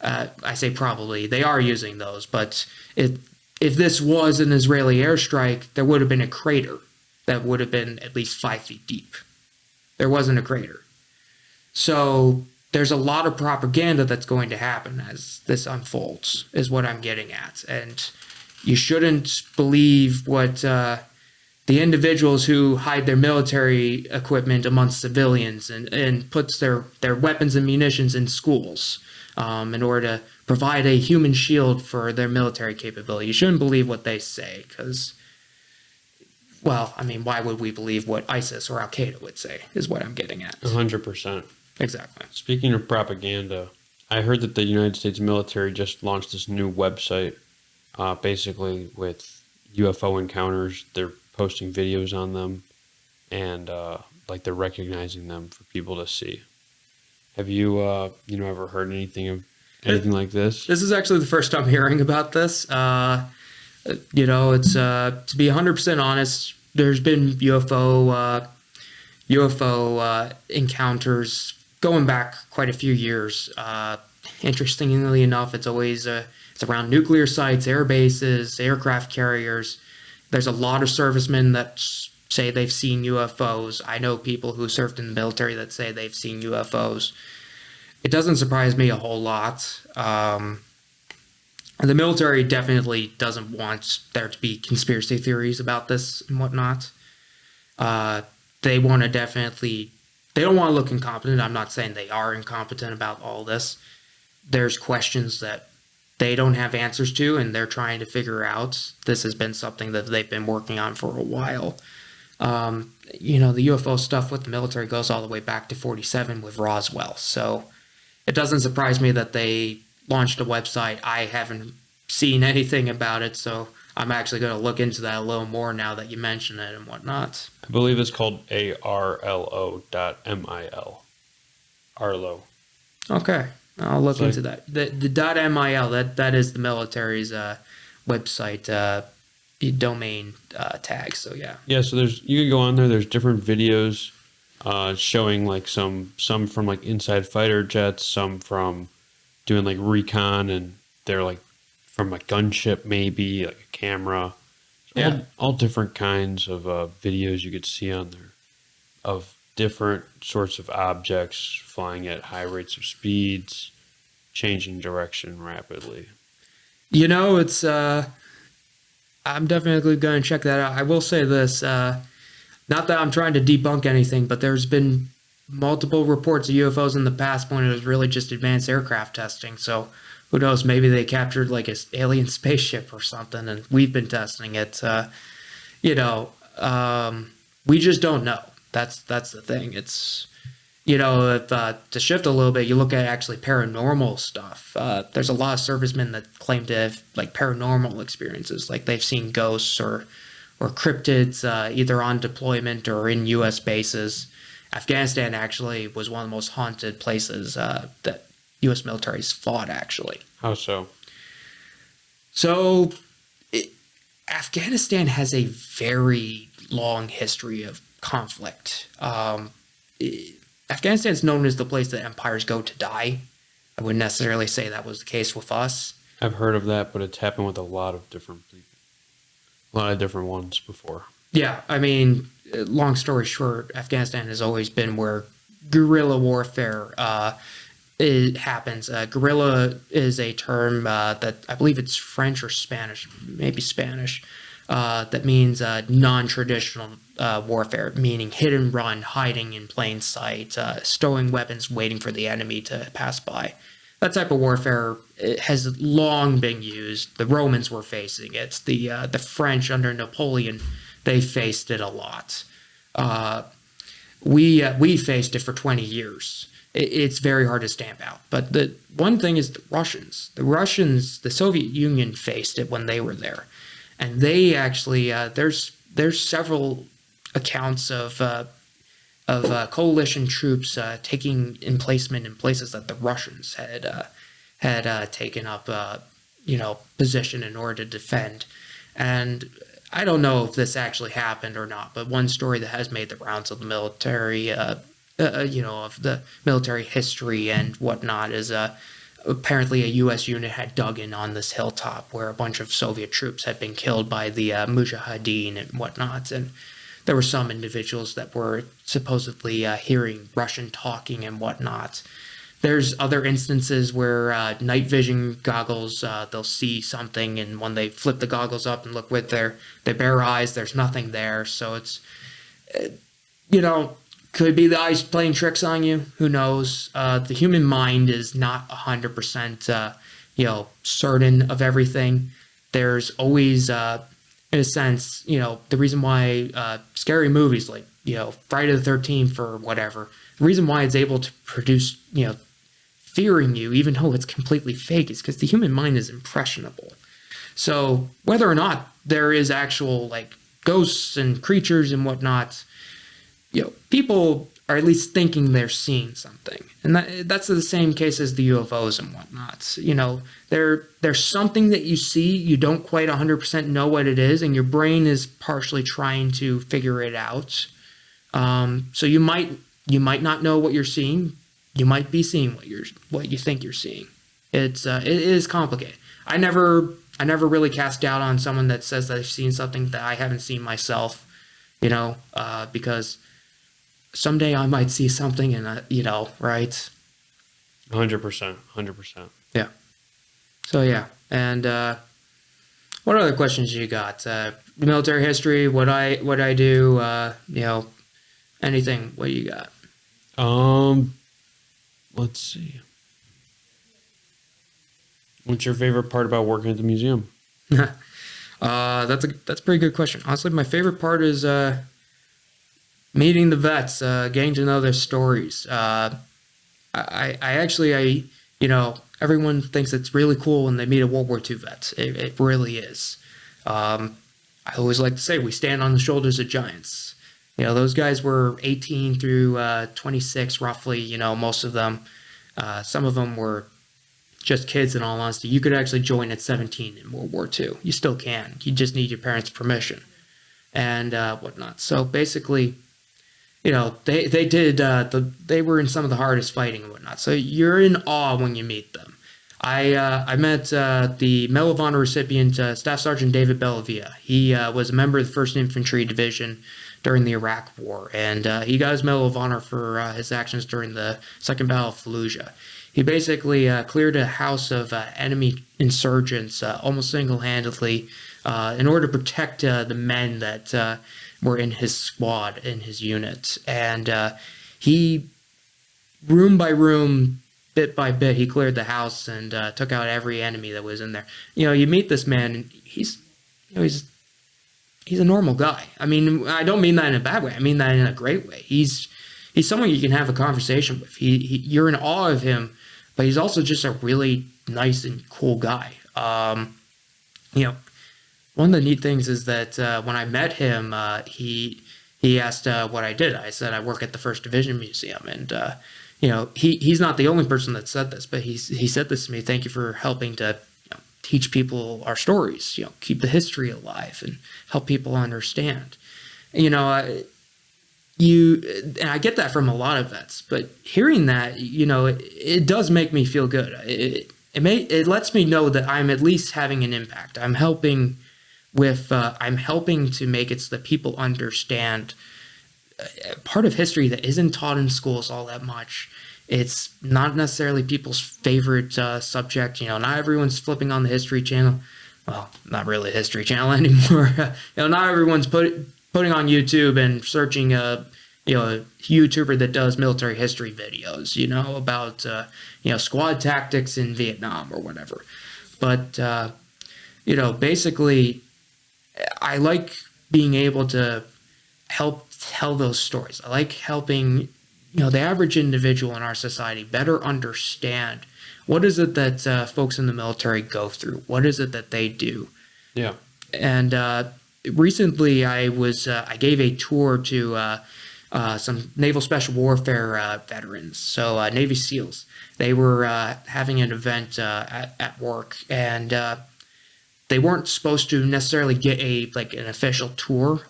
B: I say probably, they are using those, but if this was an Israeli airstrike, there would have been a crater that would have been at least 5 feet deep. There wasn't a crater. So there's a lot of propaganda that's going to happen as this unfolds, is what I'm getting at. And you shouldn't believe what the individuals who hide their military equipment amongst civilians and puts their weapons and munitions in schools in order to provide a human shield for their military capability. You shouldn't believe what they say, because, well, I mean, why would we believe what ISIS or Al Qaeda would say, is what I'm getting at.
A: 100%.
B: Exactly.
A: Speaking of propaganda, I heard that the United States military just launched this new website, basically with UFO encounters. They're posting videos on them, and they're recognizing them for people to see. Have you ever heard anything like this? This
B: is actually the first I'm hearing about this. It's to be 100% honest, there's been UFO encounters going back quite a few years. Interestingly enough, it's always it's around nuclear sites, air bases, aircraft carriers. There's a lot of servicemen that say they've seen UFOs. I know people who served in the military that say they've seen UFOs. It doesn't surprise me a whole lot. The military definitely doesn't want there to be conspiracy theories about this and whatnot. They want to they don't want to look incompetent. I'm not saying they are incompetent about all this. There's questions that they don't have answers to, and they're trying to figure out. This has been something that they've been working on for a while. The UFO stuff with the military goes all the way back to 1947 with Roswell. So it doesn't surprise me that they launched a website. I haven't seen anything about it, so I'm actually going to look into that a little more now that you mention it and whatnot.
A: I believe it's called ARLO.mil. Arlo.
B: Okay, I'll look into that. The .mil, that is the military's website domain tag. So yeah.
A: Yeah. So you can go on there. There's different videos showing like some from like inside fighter jets, some from doing like recon, and they're like from a gunship, maybe like a camera.
B: Yeah.
A: All different kinds of videos you could see on there of different sorts of objects flying at high rates of speeds, changing direction rapidly.
B: It's I'm definitely going to check that out. I will say this, not that I'm trying to debunk anything, but there's been multiple reports of UFOs in the past when it was really just advanced aircraft testing. So who knows? Maybe they captured like an alien spaceship or something, and we've been testing it. You know, we just don't know. That's the thing. It's if, to shift a little bit, you look at actually paranormal stuff. There's a lot of servicemen that claim to have like paranormal experiences, like they've seen ghosts or cryptids either on deployment or in U.S. bases. Afghanistan actually was one of the most haunted places that U.S. military's fought, actually.
A: How so?
B: So, Afghanistan has a very long history of conflict. Afghanistan is known as the place that empires go to die. I wouldn't necessarily say that was the case with us.
A: I've heard of that, but it's happened with a lot of different people, a lot of different ones before.
B: Yeah, I mean, long story short, Afghanistan has always been where guerrilla warfare it happens. Guerrilla is a term that I believe it's French or Spanish, maybe Spanish, that means non-traditional warfare, meaning hit and run, hiding in plain sight, stowing weapons, waiting for the enemy to pass by. That type of warfare has long been used. The Romans were facing it. The French under Napoleon, they faced it a lot. We faced it for 20 years. It's very hard to stamp out. But the one thing is the Russians. The Soviet Union faced it when they were there, and they actually there's several accounts of coalition troops taking emplacement in places that the Russians had taken up position in order to defend. And I don't know if this actually happened or not, but one story that has made the rounds of the military, of the military history and whatnot, is apparently a U.S. unit had dug in on this hilltop where a bunch of Soviet troops had been killed by the Mujahideen and whatnot, and there were some individuals that were supposedly hearing Russian talking and whatnot. There's other instances where night vision goggles, they'll see something, and when they flip the goggles up and look with their bare eyes, there's nothing there. So it's, could be the eyes playing tricks on you. Who knows? The human mind is not 100%, certain of everything. There's always, in a sense, the reason why scary movies like, Friday the 13th or whatever, the reason why it's able to produce, fearing you, even though it's completely fake, is because the human mind is impressionable. So whether or not there is actual like ghosts and creatures and whatnot, people are at least thinking they're seeing something, and that's the same case as the UFOs and whatnot. There's something that you see, you don't quite 100% know what it is, and your brain is partially trying to figure it out. So you might not know what you're seeing. You might be seeing what you think you're seeing. It is complicated. I never really cast doubt on someone that says they've seen something that I haven't seen myself, because someday I might see something and, right?
A: 100%. 100%.
B: Yeah. So, yeah. And what other questions you got? Military history, what I do, anything, what you got?
A: Let's see. What's your favorite part about working at the museum?
B: That's a pretty good question. Honestly, my favorite part is meeting the vets, getting to know their stories. I actually, everyone thinks it's really cool when they meet a World War II vet. It really is. I always like to say we stand on the shoulders of giants. Those guys were 18 through 26, roughly. Most of them. Some of them were just kids, in all honesty. You could actually join at 17 in World War II. You still can. You just need your parents' permission and whatnot. So basically, they were in some of the hardest fighting and whatnot. So you're in awe when you meet them. I met the Medal of Honor recipient, Staff Sergeant David Bellavia. He was a member of the First Infantry Division during the Iraq War, and he got his Medal of Honor for his actions during the Second Battle of Fallujah. He basically cleared a house of enemy insurgents almost single-handedly in order to protect the men that were in his squad, in his unit. And he, room by room, bit by bit, he cleared the house and took out every enemy that was in there. You meet this man, and he's a normal guy. I mean, I don't mean that in a bad way. I mean that in a great way. He's someone you can have a conversation with. You're in awe of him, but he's also just a really nice and cool guy. One of the neat things is that when I met him, he asked what I did. I said I work at the First Division Museum, and he's not the only person that said this, but he said this to me. Thank you for helping to teach people our stories. Keep the history alive and help people understand. And I get that from a lot of vets, but hearing that, it does make me feel good. It lets me know that I'm at least having an impact. I'm helping to make it so that people understand part of history that isn't taught in schools all that much. It's not necessarily people's favorite subject. Not everyone's flipping on the History Channel. Well, not really a History Channel anymore. Not everyone's putting on YouTube and searching a YouTuber that does military history videos, about squad tactics in Vietnam or whatever. But basically, I like being able to help tell those stories. I like helping the average individual in our society better understand what is it that folks in the military go through. What is it that they do?
A: Yeah.
B: And recently, I gave a tour to some Naval Special Warfare veterans, so Navy SEALs. They were having an event at work, and they weren't supposed to necessarily get an official tour.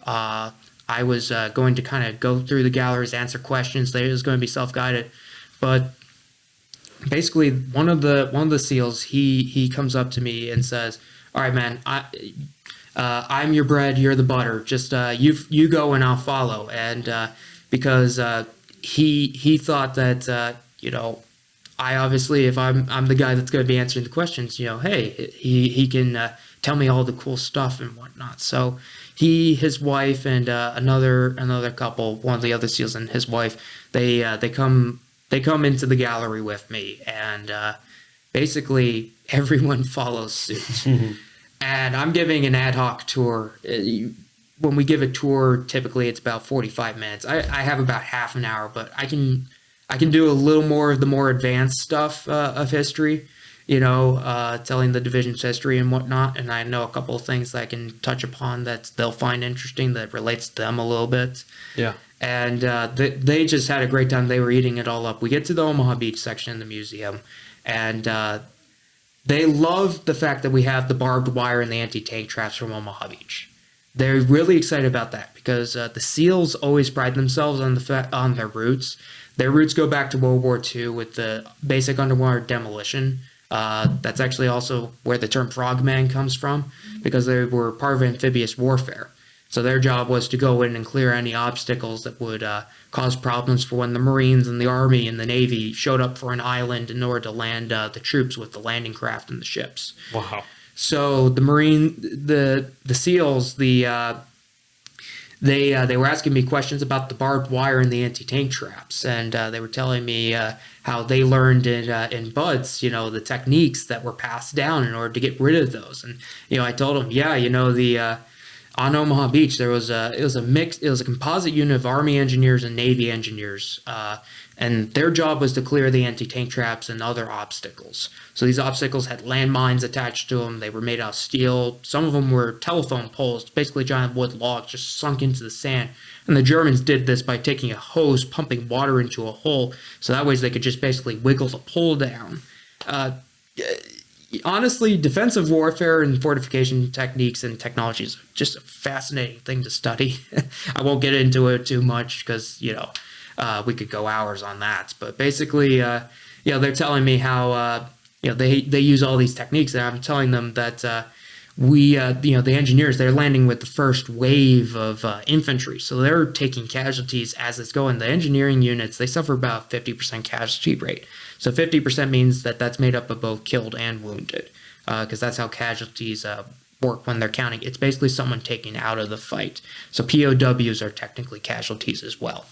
B: I was going to kind of go through the galleries, answer questions. It was going to be self-guided, but basically, one of the SEALs, he comes up to me and says, "All right, man, I'm your bread, you're the butter. Just you go and I'll follow." And because he thought that I obviously, if I'm the guy that's going to be answering the questions, hey, he can tell me all the cool stuff and whatnot. So he, his wife, and another couple, one of the other SEALs and his wife, they come into the gallery with me, and basically everyone follows suit. And I'm giving an ad hoc tour. When we give a tour, typically it's about 45 minutes. I have about half an hour, but I can do a little more of the more advanced stuff of history, telling the division's history and whatnot. And I know a couple of things that I can touch upon that they'll find interesting that relates to them a little bit.
A: Yeah.
B: And they just had a great time. They were eating it all up. We get to the Omaha Beach section in the museum, and they love the fact that we have the barbed wire and the anti-tank traps from Omaha Beach. They're really excited about that because the SEALs always pride themselves on their roots. Their roots go back to World War II with the basic underwater demolition. That's actually also where the term frogman comes from, because they were part of amphibious warfare. So their job was to go in and clear any obstacles that would cause problems for when the Marines and the Army and the Navy showed up for an island in order to land the troops with the landing craft and the ships.
A: Wow.
B: So the SEALs, they were asking me questions about the barbed wire and the anti-tank traps, and they were telling me how they learned in BUDS, the techniques that were passed down in order to get rid of those. And I told them, on Omaha Beach, it was a composite unit of Army engineers and Navy engineers, and their job was to clear the anti-tank traps and other obstacles. So these obstacles had landmines attached to them. They were made out of steel. Some of them were telephone poles, basically giant wood logs just sunk into the sand. And the Germans did this by taking a hose, pumping water into a hole, so that way they could just basically wiggle the pole down. honestly, defensive warfare and fortification techniques and technologies are just a fascinating thing to study. I won't get into it too much because, we could go hours on that. But basically, they're telling me how, they use all these techniques, and I'm telling them that the engineers, they're landing with the first wave of infantry. So they're taking casualties as it's going. The engineering units, they suffer about 50% casualty rate. So 50% means that that's made up of both killed and wounded, because that's how casualties work when they're counting. It's basically someone taken out of the fight. So POWs are technically casualties as well.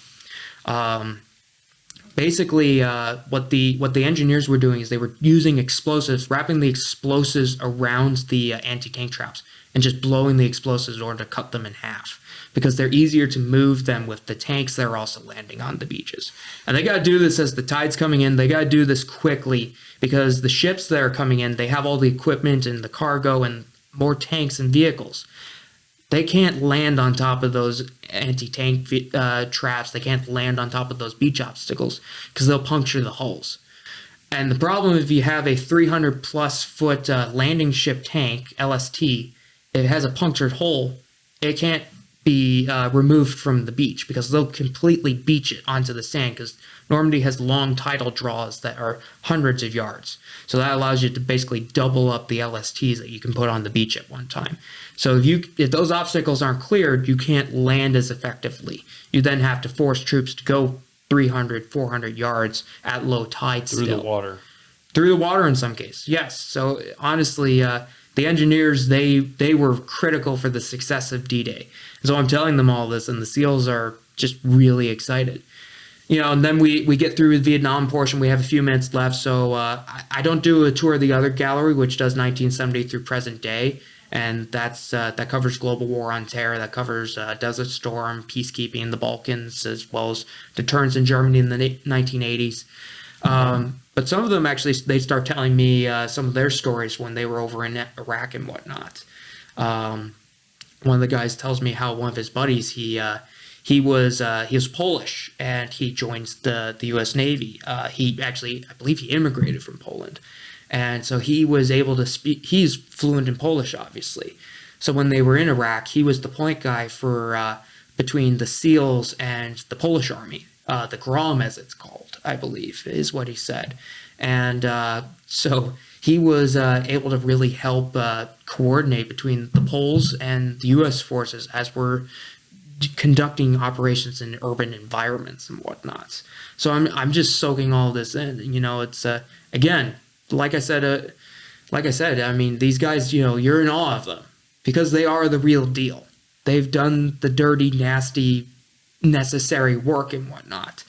B: Basically, what the engineers were doing is they were using explosives, wrapping the explosives around the anti-tank traps, and just blowing the explosives in order to cut them in half, because they're easier to move them with the tanks that are also landing on the beaches. And they got to do this as the tide's coming in. They got to do this quickly because the ships that are coming in, they have all the equipment and the cargo and more tanks and vehicles. They can't land on top of those anti-tank traps. They can't land on top of those beach obstacles because they'll puncture the hulls. And the problem, if you have a 300 plus foot landing ship tank, LST, if it has a punctured hole, it can't be removed from the beach because they'll completely beach it onto the sand, because Normandy has long tidal draws that are hundreds of yards. So that allows you to basically double up the LSTs that you can put on the beach at one time. So if those obstacles aren't cleared, you can't land as effectively. You then have to force troops to go 300, 400 yards at low tide still.
A: Through the water.
B: Through the water in some cases, yes. So honestly, the engineers, they were critical for the success of D-Day. So I'm telling them all this, and the SEALs are just really excited. And then we get through the Vietnam portion. We have a few minutes left, so I don't do a tour of the other gallery, which does 1970 through present day, and that covers global war on terror. That covers Desert Storm, peacekeeping in the Balkans, as well as deterrence in Germany in the 1980s. But some of them actually, they start telling me some of their stories when they were over in Iraq and whatnot. One of the guys tells me how one of his buddies, he was Polish, and he joins the U.S. Navy. He actually, I believe, he immigrated from Poland, and so he was able to speak. He's fluent in Polish, obviously. So when they were in Iraq, he was the point guy for between the SEALs and the Polish army, the Grom, as it's called, I believe, is what he said, and so he was able to really help coordinate between the Poles and the U.S. forces as we're conducting operations in urban environments and whatnot. So I'm just soaking all this in. It's again, like I said, I mean, these guys, you're in awe of them because they are the real deal. They've done the dirty, nasty, necessary work and whatnot.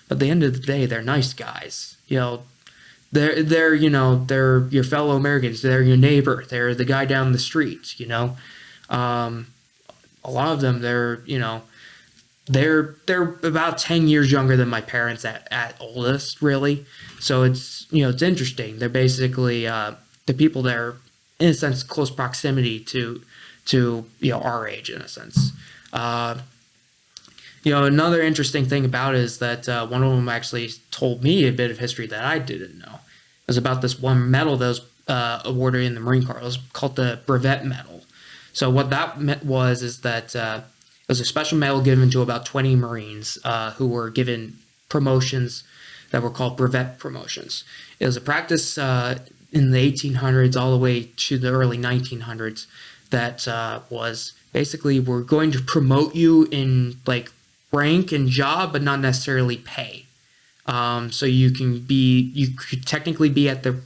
B: But at the end of the day, they're nice guys. They're your fellow Americans. They're your neighbor. They're the guy down the street. A lot of them, they're about 10 years younger than my parents at oldest, really. So it's interesting. They're basically the people that are, in a sense, close proximity to our age, in a sense. Another interesting thing about it is that one of them actually told me a bit of history that I didn't know. It was about this one medal that was awarded in the Marine Corps. It was called the Brevet Medal. So what that meant is that it was a special medal given to about 20 Marines who were given promotions that were called brevet promotions. It was a practice in the 1800s all the way to the early 1900s that was basically, we're going to promote you in like rank and job, but not necessarily pay. So you could technically be at the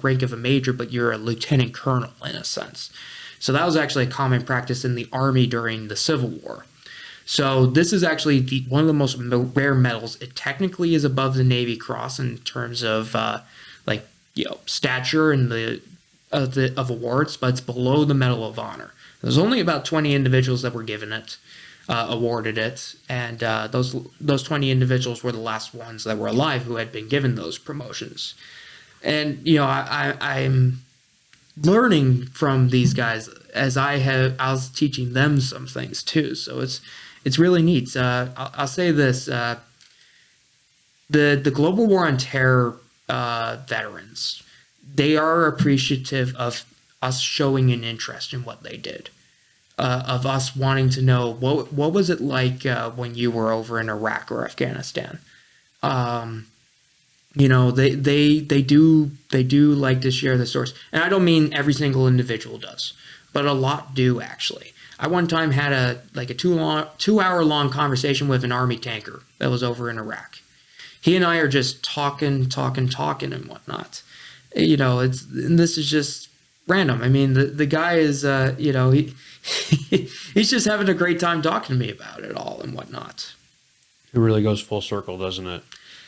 B: rank of a major, but you're a lieutenant colonel in a sense. So that was actually a common practice in the Army during the Civil War. So this is actually one of the most rare medals. It technically is above the Navy Cross in terms of stature and of awards, but it's below the Medal of Honor. There's only about 20 individuals that were given it, awarded it, and those 20 individuals were the last ones that were alive who had been given those promotions. And I'm learning from these guys as I was teaching them some things too. So it's really neat. I'll say this: the Global War on Terror veterans, they are appreciative of us showing an interest in what they did, of us wanting to know what was it like when you were over in Iraq or Afghanistan. They do like to share the stories, and I don't mean every single individual does, but a lot do actually. I one time had a 2-hour long conversation with an army tanker that was over in Iraq. He and I are just talking and whatnot. This is just random. I mean, the guy is he's just having a great time talking to me about it all and whatnot.
A: It really goes full circle, doesn't it?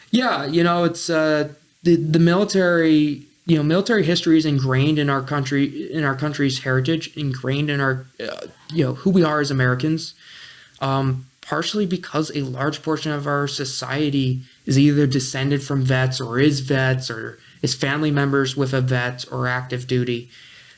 B: Yeah, it's the military. Military history is ingrained in our country's heritage, ingrained in our who we are as Americans. Partially because a large portion of our society is either descended from vets or is family members with a vet or active duty.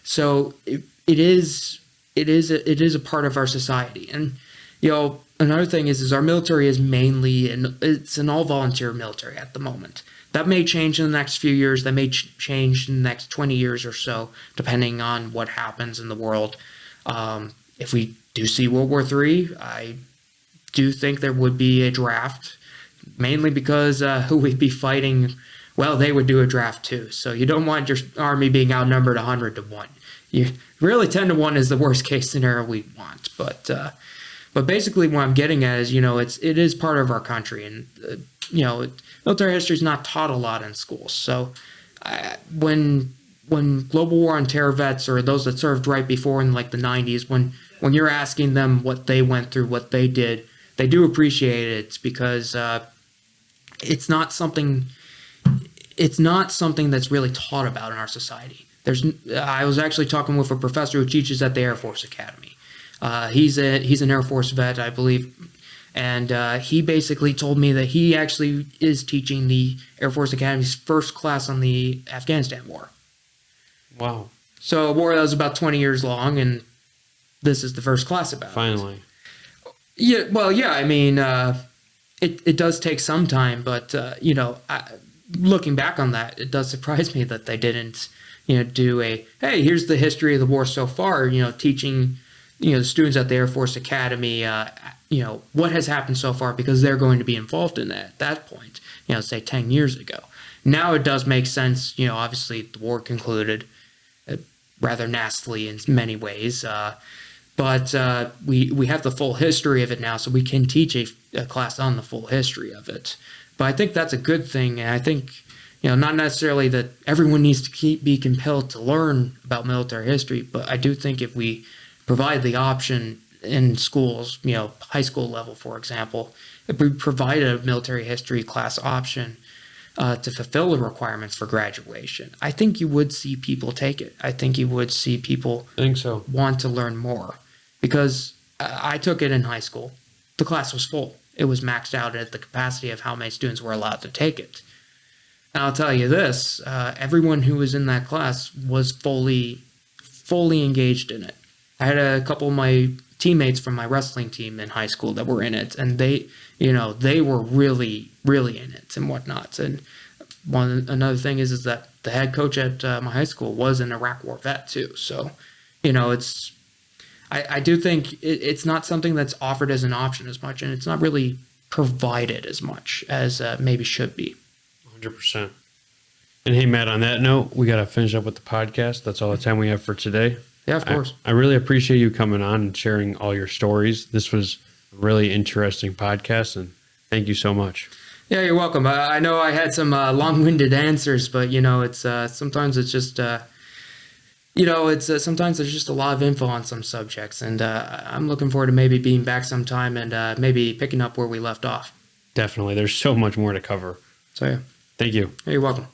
B: So it is a part of our society. And another thing is our military is it's an all volunteer military at the moment. That may change in the next few years. That may change in the next 20 years or so, depending on what happens in the world. If we do see World War III, I do think there would be a draft, mainly because who we'd be fighting, well, they would do a draft too. So you don't want your army being outnumbered 100-1. Really 10-1 is the worst case scenario we want. But basically what I'm getting at is, it is part of our country, and military history is not taught a lot in schools. So when Global War on Terror vets or those that served right before in like the 90s, when you're asking them what they went through, what they did, they do appreciate it because it's not something that's really taught about in our society. I was actually talking with a professor who teaches at the Air Force Academy. He's an Air Force vet, I believe, and he basically told me that he actually is teaching the Air Force Academy's first class on the Afghanistan War.
A: Wow.
B: So a war that was about 20 years long, and this is the first class about it.
A: Finally.
B: Yeah, well, yeah, I mean, it does take some time, but, looking back on that, it does surprise me that they didn't, do hey, here's the history of the war so far, teaching, the students at the Air Force Academy, what has happened so far, because they're going to be involved in that at that point, say 10 years ago. Now it does make sense, obviously the war concluded rather nastily in many ways, but we have the full history of it now, so we can teach a class on the full history of it. But I think that's a good thing, and I think, not necessarily that everyone needs to be compelled to learn about military history, but I do think if we provide the option in schools, high school level, for example, if we provide a military history class option to fulfill the requirements for graduation, I think you would see people take it. I think you would see people want to learn more, because I took it in high school. The class was full. It was maxed out at the capacity of how many students were allowed to take it. And I'll tell you this, everyone who was in that class was fully engaged in it. I had a couple of my teammates from my wrestling team in high school that were in it, and they were really, really in it and whatnot. And another thing is that the head coach at my high school was an Iraq War vet too. So, I do think it's not something that's offered as an option as much, and it's not really provided as much as maybe should be.
A: 100%. And hey, Matt, on that note, we got to finish up with the podcast. That's all the time we have for today.
B: Yeah, of course.
A: I really appreciate you coming on and sharing all your stories. This was a really interesting podcast, and thank you so much.
B: Yeah, you're welcome. I know I had some long-winded answers, but it's sometimes it's just sometimes there's just a lot of info on some subjects, and I'm looking forward to maybe being back sometime and maybe picking up where we left off.
A: Definitely. There's so much more to cover.
B: So yeah.
A: Thank you.
B: You're welcome.